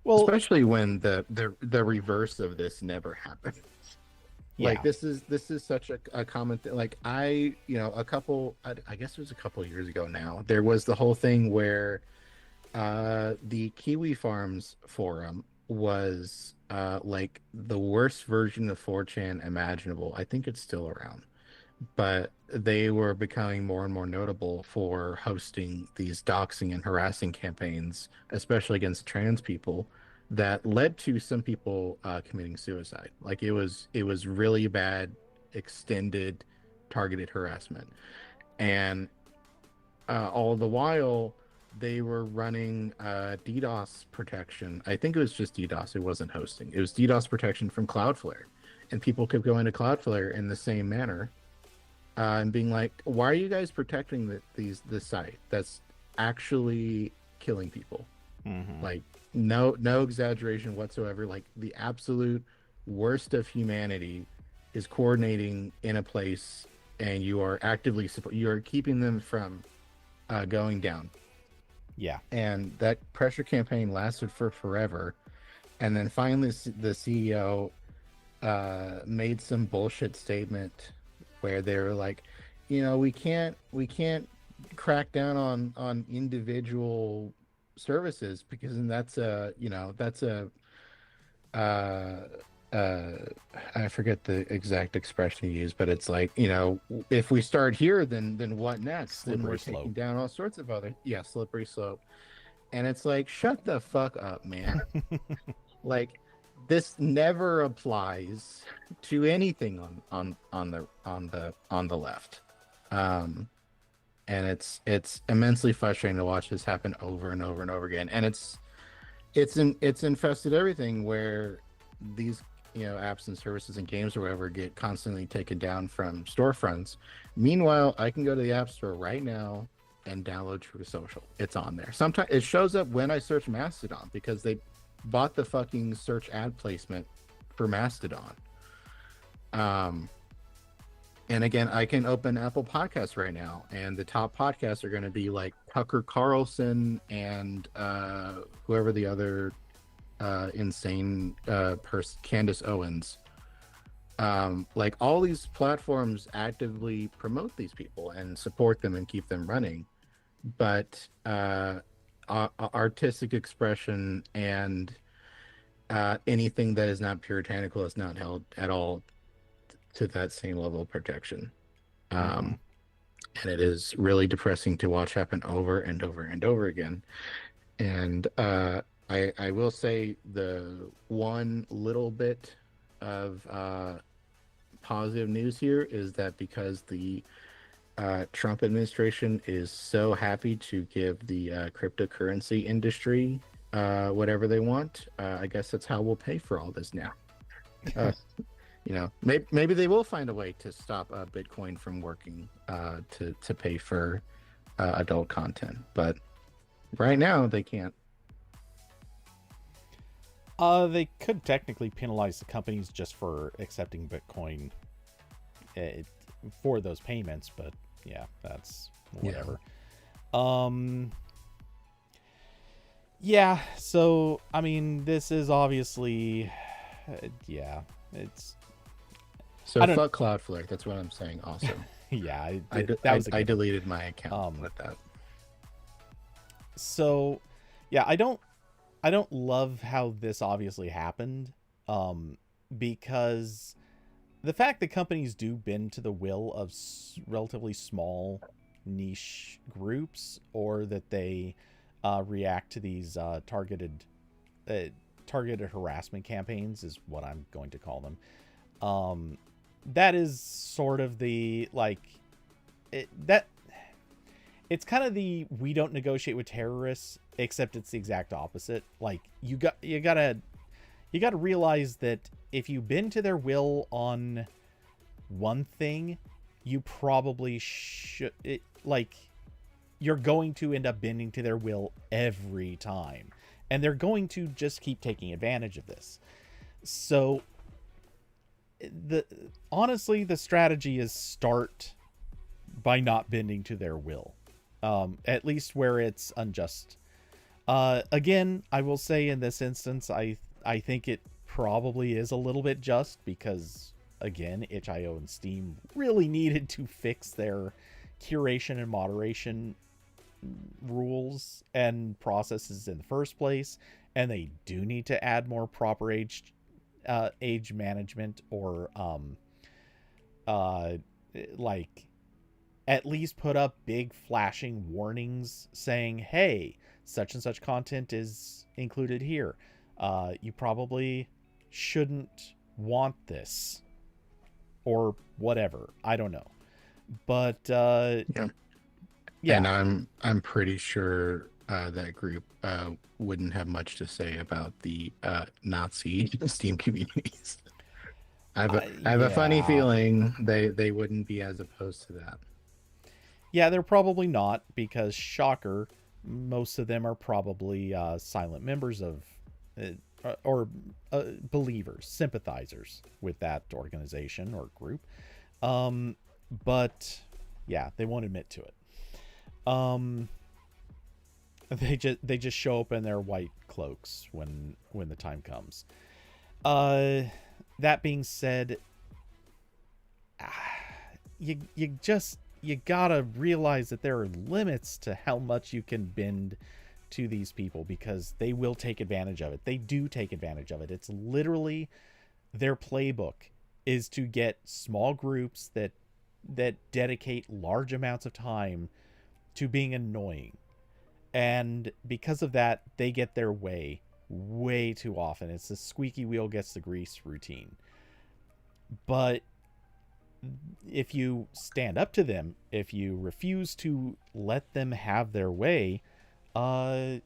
Well, Especially when the reverse of this never happened. yeah. Like, this is such a common thing. Like, I guess it was a couple years ago now, there was the whole thing where the Kiwi Farms forum was like the worst version of 4chan imaginable. I think it's still around, but they were becoming more and more notable for hosting these doxing and harassing campaigns, especially against trans people, that led to some people committing suicide. Like it was really bad, extended, targeted harassment, and all the while they were running DDoS protection. I think it was just DDoS. It wasn't hosting. It was DDoS protection from Cloudflare, and people kept going to Cloudflare in the same manner and being like, "Why are you guys protecting this site that's actually killing people?" Mm-hmm. Like no exaggeration whatsoever. Like the absolute worst of humanity is coordinating in a place, and you are actively you are keeping them from going down. Yeah. And that pressure campaign lasted for forever. And then finally, the CEO made some bullshit statement where they were like, we can't crack down on individual services because then that's a uh uh I forget the exact expression he used, but it's like, if we start here, then what next? Then we're Slippery taking slope. down all sorts of other, yeah, slippery slope. And it's like, shut the fuck up, man. Like, this never applies to anything on the left. Um and it's immensely frustrating to watch this happen over and over and over again. And it's infested everything where these apps and services and games or whatever get constantly taken down from storefronts. Meanwhile, I can go to the App Store right now and download True Social. It's on there. Sometimes it shows up when I search Mastodon because they bought the fucking search ad placement for Mastodon. Um, and again, I can open Apple Podcasts right now, and the top podcasts are going to be like Tucker Carlson and whoever the other insane person, Candace Owens. Like all these platforms actively promote these people and support them and keep them running, but artistic expression and anything that is not puritanical is not held at all to that same level of protection. Mm-hmm. Um, and it is really depressing to watch happen over and over and over again. And I will say the one little bit of positive news here is that because the Trump administration is so happy to give the cryptocurrency industry whatever they want, I guess that's how we'll pay for all this now. Uh, maybe they will find a way to stop Bitcoin from working to pay for adult content, but right now they can't. They could technically penalize the companies just for accepting Bitcoin uh, for those payments, but yeah, that's Yeah. whatever. Um, yeah. So I mean, this is obviously, yeah, it's. So I don't. fuck Cloudflare. That's what I'm saying. Also, Yeah, I, de- that was a I given. deleted my account Um, with that. so yeah, I don't love how this obviously happened. Because the fact that companies do bend to the will of relatively small niche groups, or that they react to these uh, targeted harassment campaigns, is what I'm going to call them. Um, that is sort of the like that. It's kind of the we don't negotiate with terrorists, except it's the exact opposite. Like you gotta realize that if you bend to their will on one thing, you probably should like you're going to end up bending to their will every time, and they're going to just keep taking advantage of this. So the honestly, the strategy is start by not bending to their will, at least where it's unjust. Again, I will say in this instance, I think it probably is a little bit just because, again, itch.io and Steam really needed to fix their curation and moderation rules and processes in the first place, and they do need to add more proper age management, or uh like at least put up big flashing warnings saying, hey, such and such content is included here. You probably shouldn't want this or whatever. I don't know. But Yeah. And yeah, I'm pretty sure that group wouldn't have much to say about the Nazi Steam communities. I have a funny yeah. feeling they wouldn't be as opposed to that. Yeah, they're probably not because, shocker, most of them are probably silent members of or believers, sympathizers with that organization or group. Um, but yeah, they won't admit to it. Um, they just show up in their white cloaks when the time comes. Uh, that being said, you gotta realize that there are limits to how much you can bend to these people because they will take advantage of it. They do take advantage of it. It's literally their playbook is to get small groups that dedicate large amounts of time to being annoying. And because of that, they get their way too often. It's the squeaky wheel gets the grease routine. But if you stand up to them, if you refuse to let them have their way, uh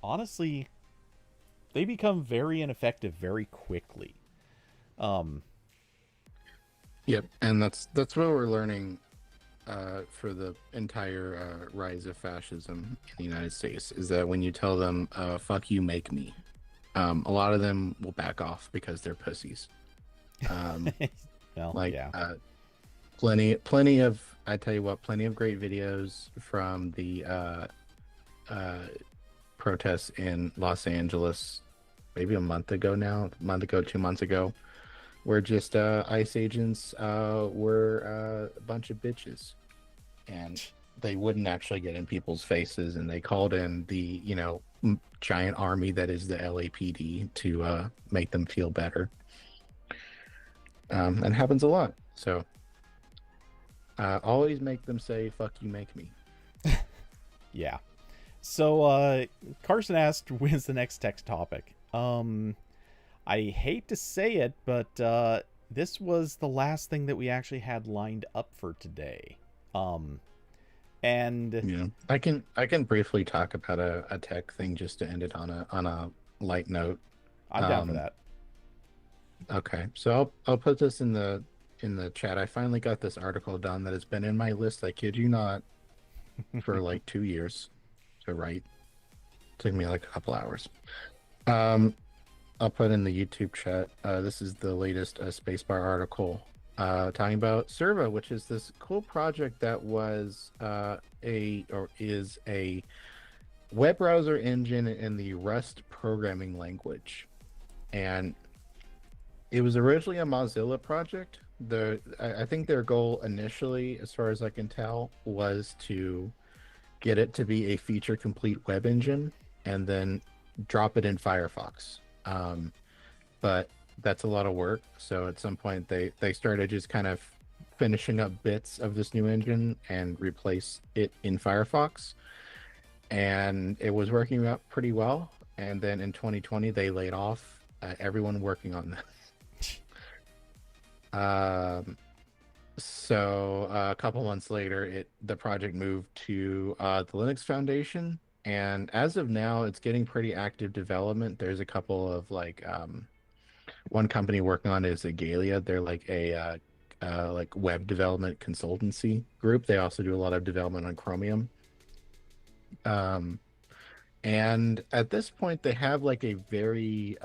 honestly, they become very ineffective very quickly. Um Yep, and that's what we're learning for the entire rise of fascism in the United States is that when you tell them "fuck you, make me," a lot of them will back off because they're pussies. Um, well, like yeah. plenty of I tell you what, plenty of great videos from the uh, protests in Los Angeles, maybe a month ago now, a month ago, 2 months ago, where just ICE agents were a bunch of bitches, and they wouldn't actually get in people's faces, and they called in the giant army that is the LAPD to make them feel better. And it happens a lot. So always make them say "fuck you, make me." Yeah. So Carson asked when's the next text topic. I hate to say it, but this was the last thing that we actually had lined up for today. Um and Yeah, I can briefly talk about a tech thing just to end it on a light note. I'm down for Um, that. okay, so I'll put this in the chat. I finally got this article done that has been in my list. I kid you not, for like 2 years to write. Took me like a couple hours. Um, I'll put in the YouTube chat. This is the latest Spacebar article talking about Servo, which is this cool project that was is a web browser engine in the Rust programming language, and it was originally a Mozilla project. I think their goal initially, as far as I can tell, was to get it to be a feature complete web engine and then drop it in Firefox. But that's a lot of work. So at some point they started just kind of finishing up bits of this new engine and replace it in Firefox. And it was working out pretty well. And then in 2020 they laid off everyone working on this. So a couple months later, the project moved to the Linux Foundation, and as of now, it's getting pretty active development. There's a couple of one company working on it is Agalia. They're like a like web development consultancy group. They also do a lot of development on Chromium. Um, and at this point, they have like a very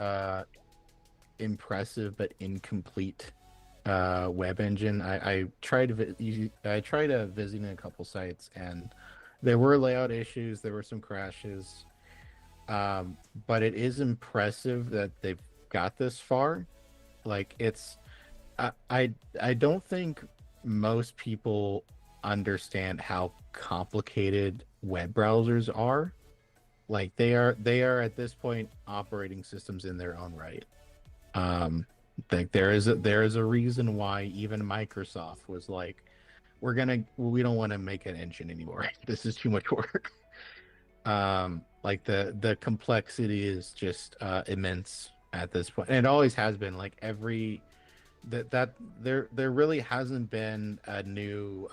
impressive but incomplete web engine. I tried visiting a couple sites, and there were layout issues, there were some crashes, but it is impressive that they've got this far. Like I don't think most people understand how complicated web browsers are. Like they are at this point operating systems in their own right. Think there is a reason why even Microsoft was like, we don't want to make an engine anymore. This is too much work. Like the complexity is just immense at this point, and it always has been. Like every that there really hasn't been a new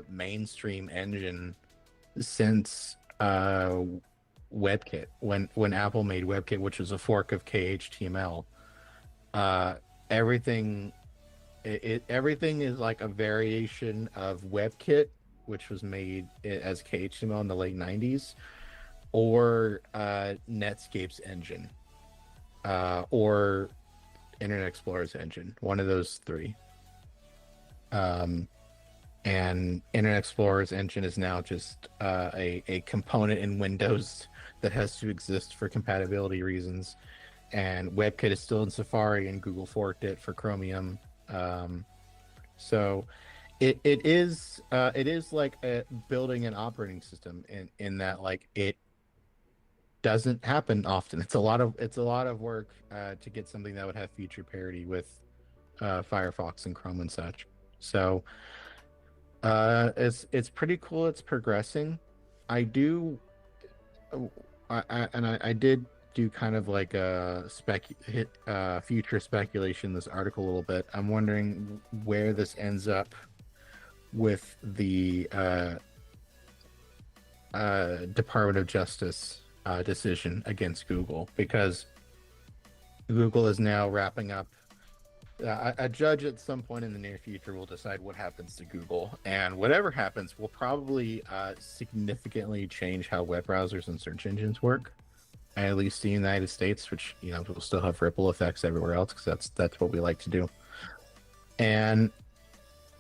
mainstream engine since WebKit, when Apple made WebKit, which was a fork of KHTML. uh Everything, everything is like a variation of WebKit, which was made as KHTML in the late 90s, or Netscape's engine, or Internet Explorer's engine, one of those three. um and Internet Explorer's engine is now just a component in Windows that has to exist for compatibility reasons. And WebKit is still in Safari, and Google forked it for Chromium. So it is like building an operating system in that, like, it doesn't happen often. It's a lot of work to get something that would have feature parity with Firefox and Chrome and such. So it's pretty cool. It's progressing. I do, I did do kind of like a future speculation in this article a little bit. I'm wondering where this ends up with the Department of Justice decision against Google, because Google is now wrapping up. A judge at some point in the near future will decide what happens to Google, and whatever happens will probably significantly change how web browsers and search engines work, at least in the United States, which, you know, will still have ripple effects everywhere else, because that's what we like to do. And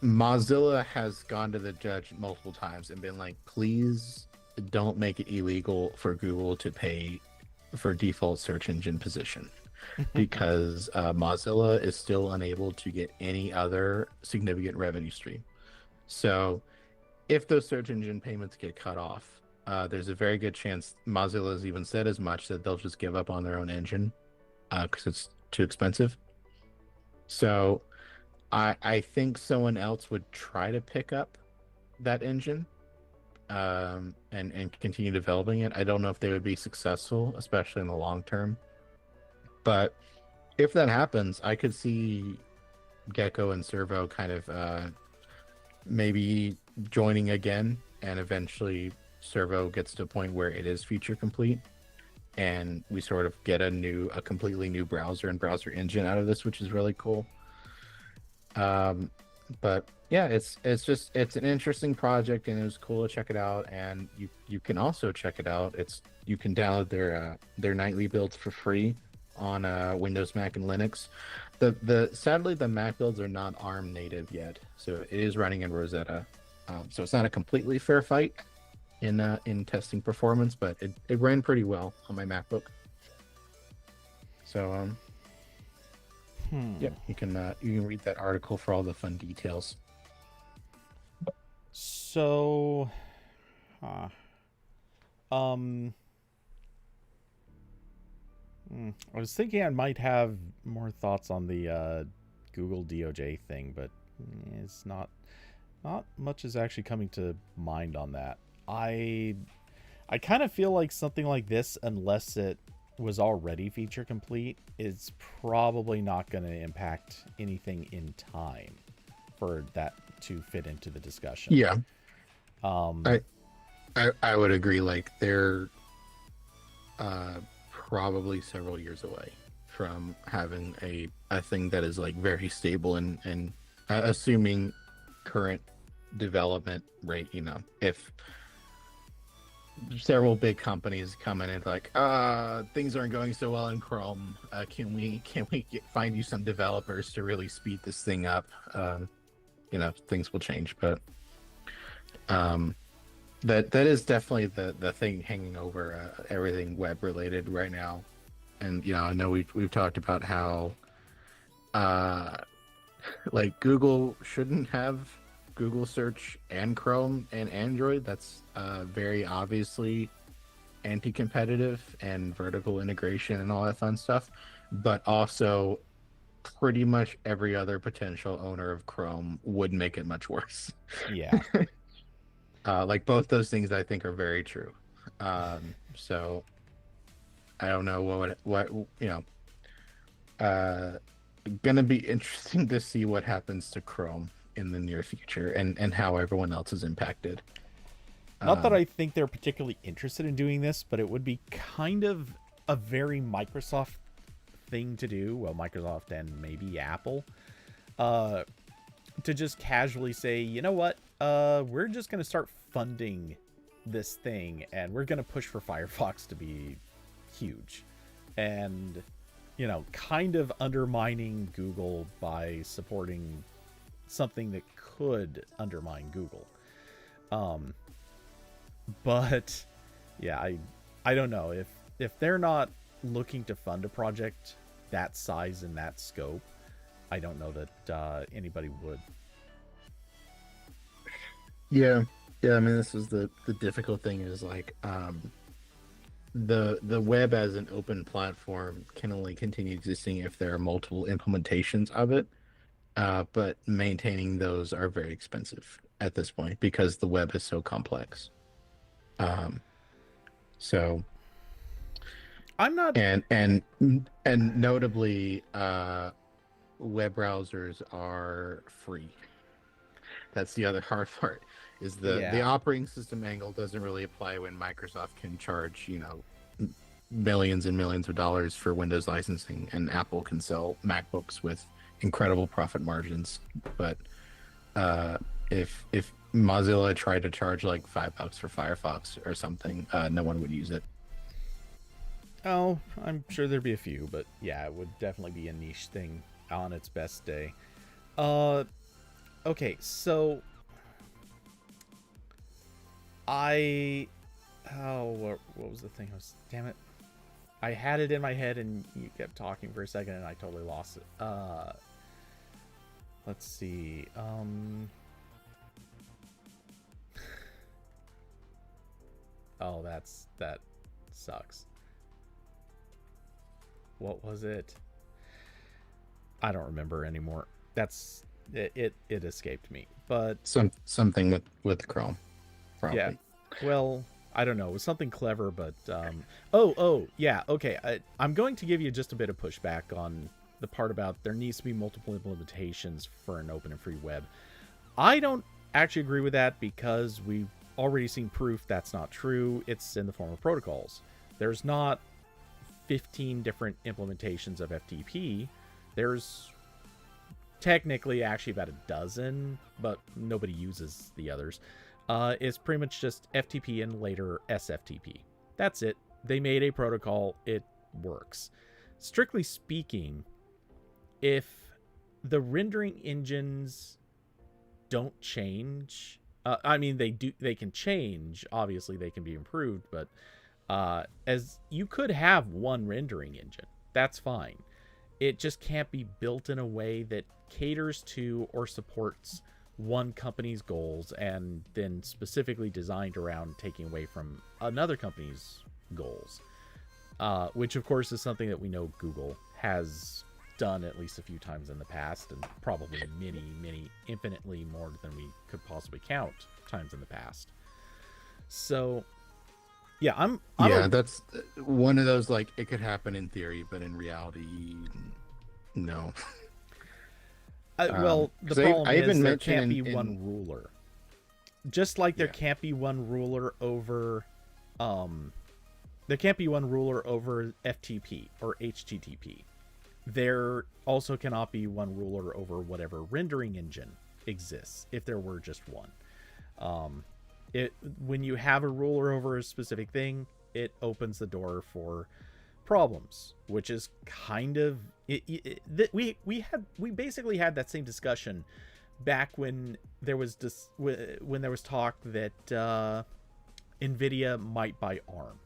Mozilla has gone to the judge multiple times and been like, please don't make it illegal for Google to pay for default search engine position, because Mozilla is still unable to get any other significant revenue stream. So if those search engine payments get cut off, there's a very good chance, Mozilla has even said as much, that they'll just give up on their own engine because it's too expensive. So I think someone else would try to pick up that engine, and continue developing it. I don't know if they would be successful, especially in the long term. But if that happens, I could see Gecko and Servo kind of maybe joining again, and eventually Servo gets to a point where it is feature complete, and we sort of get a completely new browser and browser engine out of this, which is really cool. But yeah, it's an interesting project, and it was cool to check it out. And you can also check it out. You can download their nightly builds for free on Windows, Mac, and Linux. The sadly, the Mac builds are not ARM native yet, so it is running in Rosetta. So it's not a completely fair fight in testing performance, but it ran pretty well on my MacBook. So yeah, you can read that article for all the fun details. So, huh. um, I was thinking I might have more thoughts on the Google DOJ thing, but it's not much is actually coming to mind on that. I kind of feel like something like this, unless it was already feature complete, is probably not going to impact anything in time for that to fit into the discussion. Yeah, Um, I I would agree. Like, they're probably several years away from having a thing that is like very stable, and assuming current development rate. You know, if several big companies come in and like, things aren't going so well in Chrome, can we find you some developers to really speed this thing up? You know, things will change. But that is definitely the thing hanging over everything web related right now. And, you know, I know we've talked about how uh like Google shouldn't have Google search and Chrome and Android. That's very obviously anti-competitive, and vertical integration and all that fun stuff. But also, pretty much every other potential owner of Chrome would make it much worse. yeah. Like, both those things I think are very true. So I don't know what you know. Uh, Gonna be interesting to see what happens to Chrome in the near future, and how everyone else is impacted. Not that Um, I think they're particularly interested in doing this, but it would be kind of a very Microsoft thing to do. Well, Microsoft and maybe Apple, uh, to just casually say, you know what, we're just going to start funding this thing, and we're going to push for Firefox to be huge, and kind of undermining Google by supporting something that could undermine Google. Um, but yeah, I don't know if they're not looking to fund a project that size and that scope. I don't know that anybody would. yeah, yeah. I mean, this is the difficult thing is like the web as an open platform can only continue existing if there are multiple implementations of it. But maintaining those are very expensive at this point because the web is so complex. Um, so I'm not. and notably, web browsers are free. That's the other hard part. Is the Yeah. operating system angle doesn't really apply when Microsoft can charge, millions and millions of dollars for Windows licensing, and Apple can sell MacBooks with incredible profit margins. But uh, if Mozilla tried to charge like $5 for Firefox or something, no one would use it. Oh, I'm sure there'd be a few, but yeah, it would definitely be a niche thing on its best day. Uh, okay, so I, what was the thing? Damn it, I had it in my head and you kept talking for a second and I totally lost it. Let's see. Oh, that sucks. What was it? I don't remember anymore. That's it. It escaped me. But Something with Chrome, yeah, probably. well, I don't know. It was something clever, but oh, yeah. Okay, I'm going to give you just a bit of pushback on the part about there needs to be multiple implementations for an open and free web. I don't actually agree with that because we've already seen proof that's not true. It's in the form of protocols. There's not 15 different implementations of FTP. There's technically actually about a dozen, but nobody uses the others. It's pretty much just FTP and later SFTP. That's it. They made a protocol. It works. Strictly speaking, if the rendering engines don't change, I mean they do. They can change. Obviously, they can be improved, but as you could have one rendering engine, that's fine. It just can't be built in a way that caters to or supports one company's goals and then specifically designed around taking away from another company's goals, which of course is something that we know Google has done at least a few times in the past, and probably many infinitely more than we could possibly count times in the past. So yeah, Yeah, that's one of those, like, it could happen in theory, but in reality, no. well, the Because problem I is even there mentioned can't be in one ruler. Just like there yeah, can't be one ruler over um there can't be one ruler over FTP or HTTP. There also cannot be one ruler over whatever rendering engine exists if there were just one. Um it When you have a ruler over a specific thing, it opens the door for problems, which is kind of we basically had that same discussion back when there was when there was talk that Nvidia might buy ARM.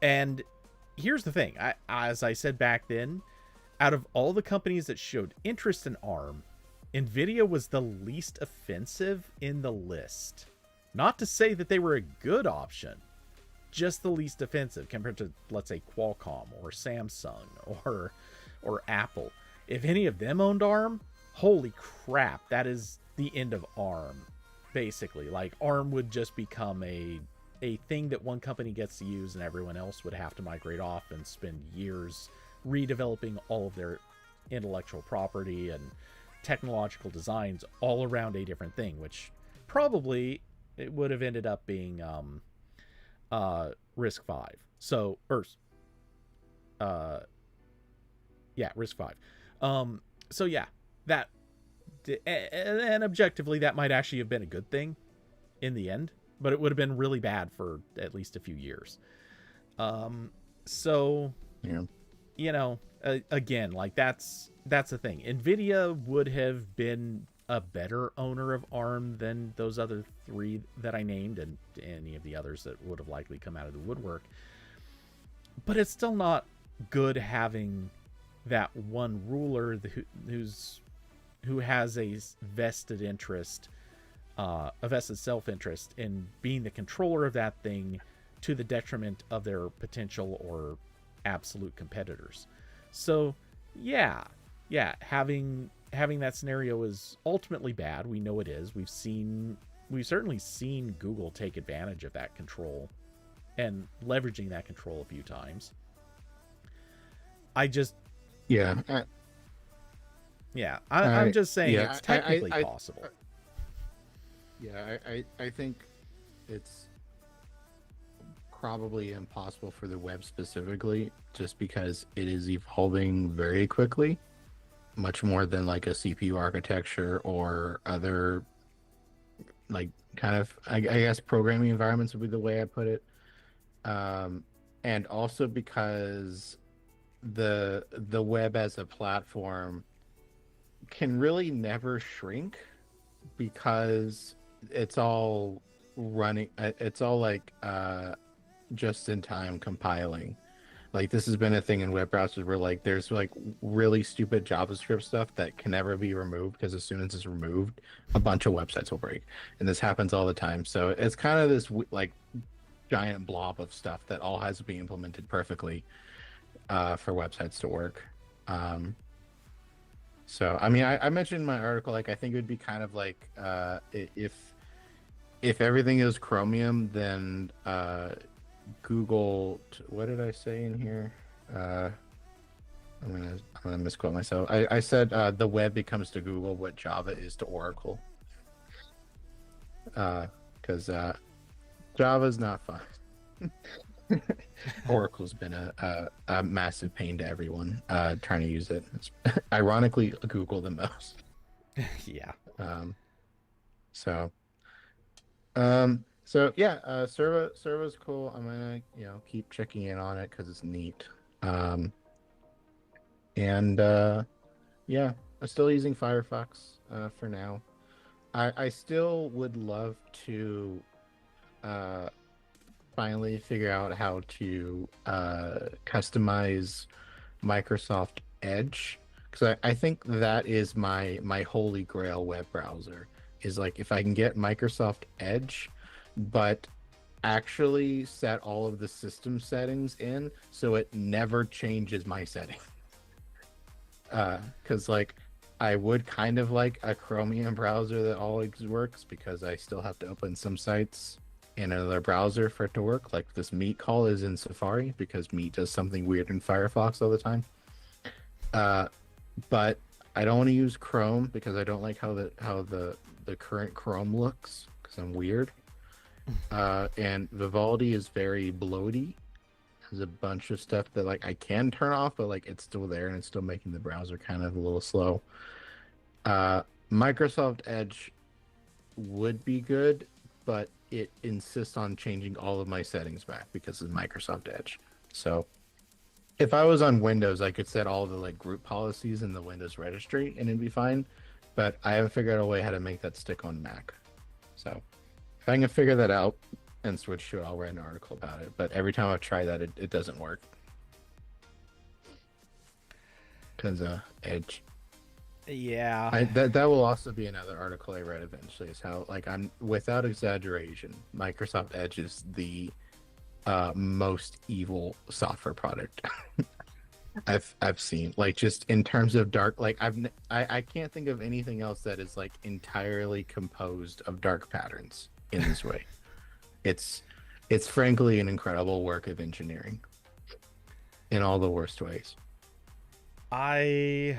And here's the thing, as I said back then, out of all the companies that showed interest in ARM, Nvidia was the least offensive in the list. Not to say that they were a good option, just the least offensive compared to, let's say, Qualcomm or Samsung or Apple. If any of them owned ARM, holy crap, that is the end of ARM. Basically, like ARM would just become a thing that one company gets to use and everyone else would have to migrate off and spend years redeveloping all of their intellectual property and technological designs all around a different thing, which probably it would have ended up being Risk 5. So, or uh, yeah, Risk 5. So yeah, that and objectively that might actually have been a good thing in the end, but it would have been really bad for at least a few years. So Yeah. you know, again, like that's the thing. Nvidia would have been a better owner of ARM than those other three that I named, and any of the others that would have likely come out of the woodwork. But it's still not good having that one ruler who has a vested interest, a vested self-interest in being the controller of that thing to the detriment of their potential or absolute competitors. So yeah, having that scenario is ultimately bad. We know it is. We've certainly seen Google take advantage of that control and leveraging that control a few times. I just Yeah. I'm just saying yeah, it's technically possible. Yeah, I think it's probably impossible for the web specifically, just because it is evolving very quickly, much more than like a CPU architecture or other like kind of I guess programming environments would be the way I put it. And also because the web as a platform can really never shrink, because it's all running, it's all like just in time compiling. Like this has been a thing in web browsers where like there's like really stupid JavaScript stuff that can never be removed, because as soon as it's removed, a bunch of websites will break, and this happens all the time. So it's kind of this like giant blob of stuff that all has to be implemented perfectly for websites to work. So I mean, I mentioned in my article, like I think it would be kind of like if everything is Chromium, then Google. What did I say in here? I'm gonna misquote myself. I said the web becomes to Google what Java is to Oracle. Because Java's not fun. Oracle's been a massive pain to everyone trying to use it. It's ironically Google the most. Yeah. So yeah, Servo's cool. I'm gonna keep checking in on it because it's neat. And yeah, I'm still using Firefox for now. I still would love to finally figure out how to customize Microsoft Edge, because I think that is my holy grail web browser, is like if I can get Microsoft Edge but actually set all of the system settings in so it never changes my setting. Because like I would kind of like a Chromium browser that always works, because I still have to open some sites in another browser for it to work. Like this Meet call is in Safari because Meet does something weird in Firefox all the time. But I don't want to use Chrome because I don't like how the current Chrome looks, because I'm weird. And Vivaldi is very bloaty. There's a bunch of stuff that like I can turn off, but like it's still there and it's still making the browser kind of a little slow. Microsoft Edge would be good, but it insists on changing all of my settings back because of Microsoft Edge. So if I was on Windows, I could set all the like group policies in the Windows registry and it'd be fine. But I haven't figured out a way how to make that stick on Mac. So if I can figure that out and switch to it, I'll write an article about it. But every time I try that, it doesn't work. Because Edge. Yeah. That will also be another article I read eventually, is how, like, I'm without exaggeration, Microsoft Edge is the most evil software product I've seen. Like, just in terms of dark, like I can't think of anything else that is like entirely composed of dark patterns in this way. It's It's frankly an incredible work of engineering in all the worst ways. I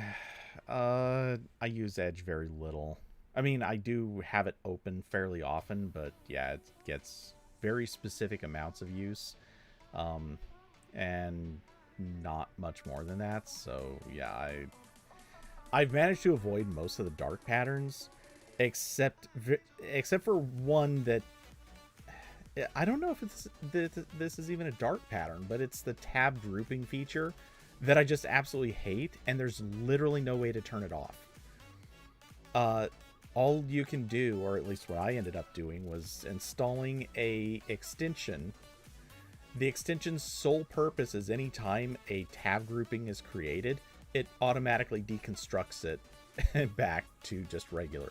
I use Edge very little. I mean, I do have it open fairly often, but yeah, it gets very specific amounts of use, um, and not much more than that. So yeah, I've managed to avoid most of the dark patterns, except except for one that I don't know if this is even a dark pattern, but it's the tab grouping feature that I just absolutely hate, and there's literally no way to turn it off. Uh, all you can do, or at least what I ended up doing, was installing a extension. The extension's sole purpose is anytime a tab grouping is created, it automatically deconstructs it back to just regular.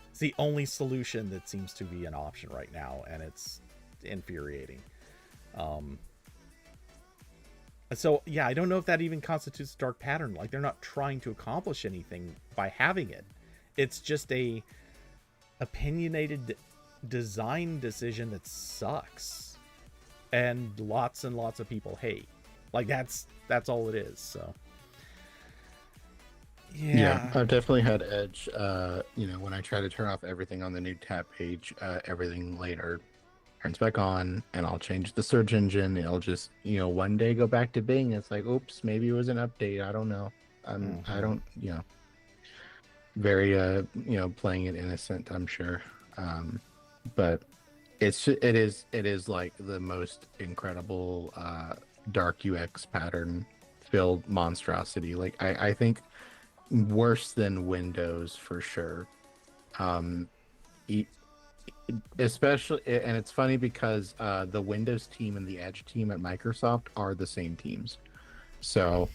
It's the only solution that seems to be an option right now, and it's infuriating. Um, so yeah, I don't know if that even constitutes a dark pattern. Like, they're not trying to accomplish anything by having it. It's just a opinionated design decision that sucks, and lots of people hate. Like, that's all it is. So Yeah, yeah. I've definitely had Edge. When I try to turn off everything on the new tab page, everything later turns back on, and I'll change the search engine. It'll just, one day go back to Bing. It's like, oops, maybe it was an update. I don't know. I Mm-hmm. don't, very, playing it innocent, I'm sure. But it is like the most incredible, dark UX pattern filled monstrosity. Like, I think worse than Windows for sure. Um, e- Especially, and it's funny because the Windows team and the Edge team at Microsoft are the same teams, so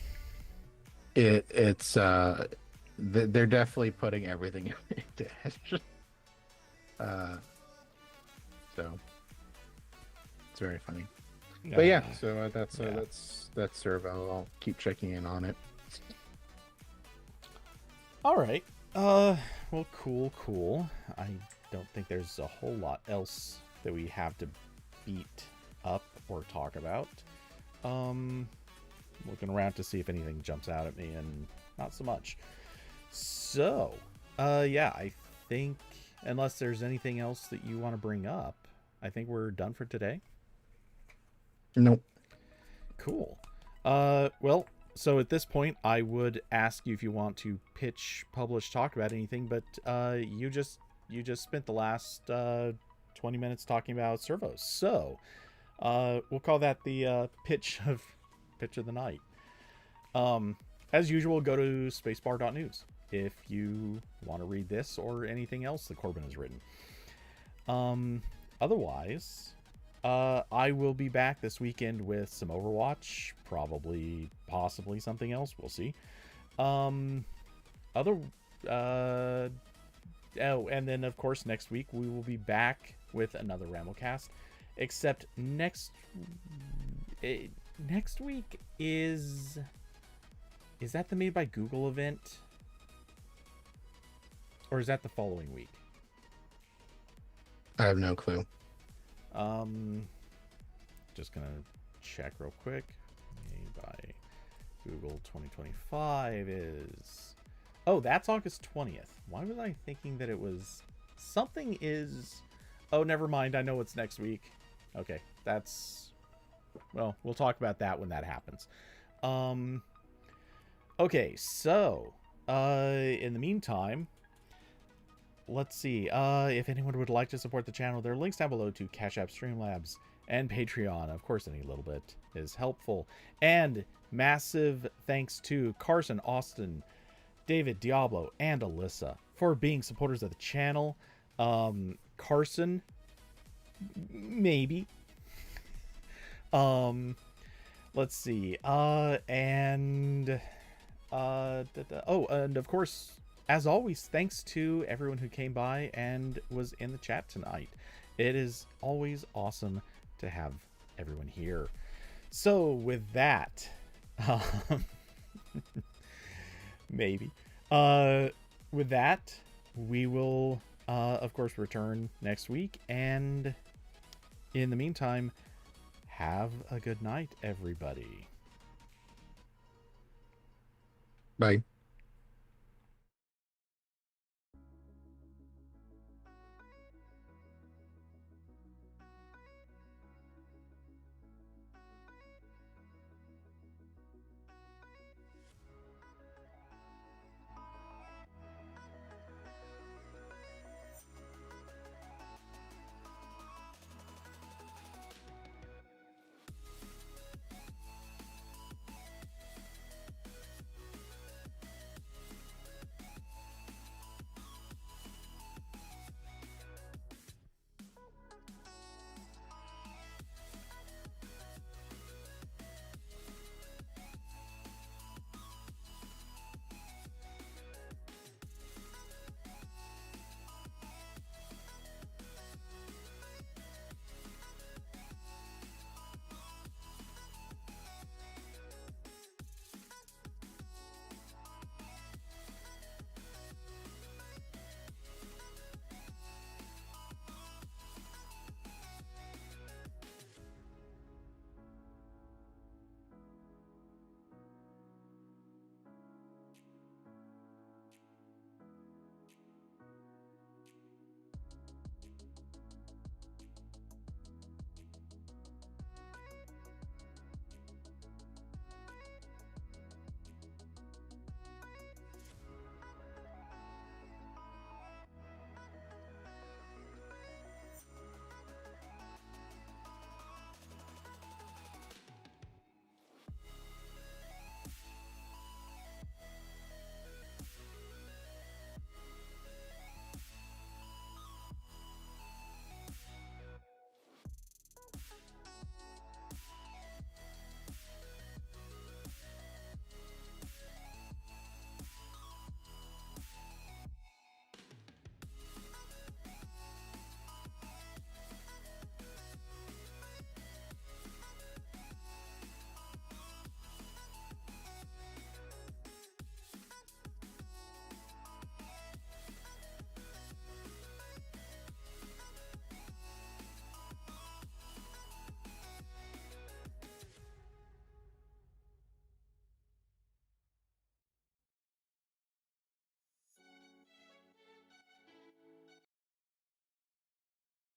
they're definitely putting everything into Edge. uh so it's very funny. But yeah, so Yeah. that's Servo. I'll keep checking in on it. All right. Well, cool. I don't think there's a whole lot else that we have to beat up or talk about. Um, Looking around to see if anything jumps out at me, and not so much. So, yeah, I think unless there's anything else that you want to bring up, I think we're done for today. Nope. Cool. Well, so at this point, I would ask you if you want to pitch, publish, talk about anything, but you just spent the last 20 minutes talking about servos. So, we'll call that the pitch of the night. As usual, go to spacebar.news if you want to read this or anything else that Corbin has written. Otherwise, I will be back this weekend with some Overwatch, probably, possibly something else. We'll see. Um, other, uh, oh, and then of course next week we will be back with another RambleCast. Except next week is that the Made by Google event, or is that the following week? I have no clue. Um, just gonna check real quick. Made by Google 2025 is. Oh, that's August 20th. Why was I thinking that it was something is. Oh, never mind. I know it's next week. Okay, that's. Well, we'll talk about that when that happens. Um. Okay, so in the meantime, let's see. If anyone would like to support the channel, there are links down below to Cash App, Streamlabs, and Patreon. Of course, any little bit is helpful. And massive thanks to Carson, Austin, David, Diablo, and Alyssa for being supporters of the channel. Carson, maybe. Um, let's see. And of course, as always, thanks to everyone who came by and was in the chat tonight. It is always awesome to have everyone here. So with that, um, maybe, with that, we will, of course, return next week. And in the meantime, Have a good night, everybody. Bye.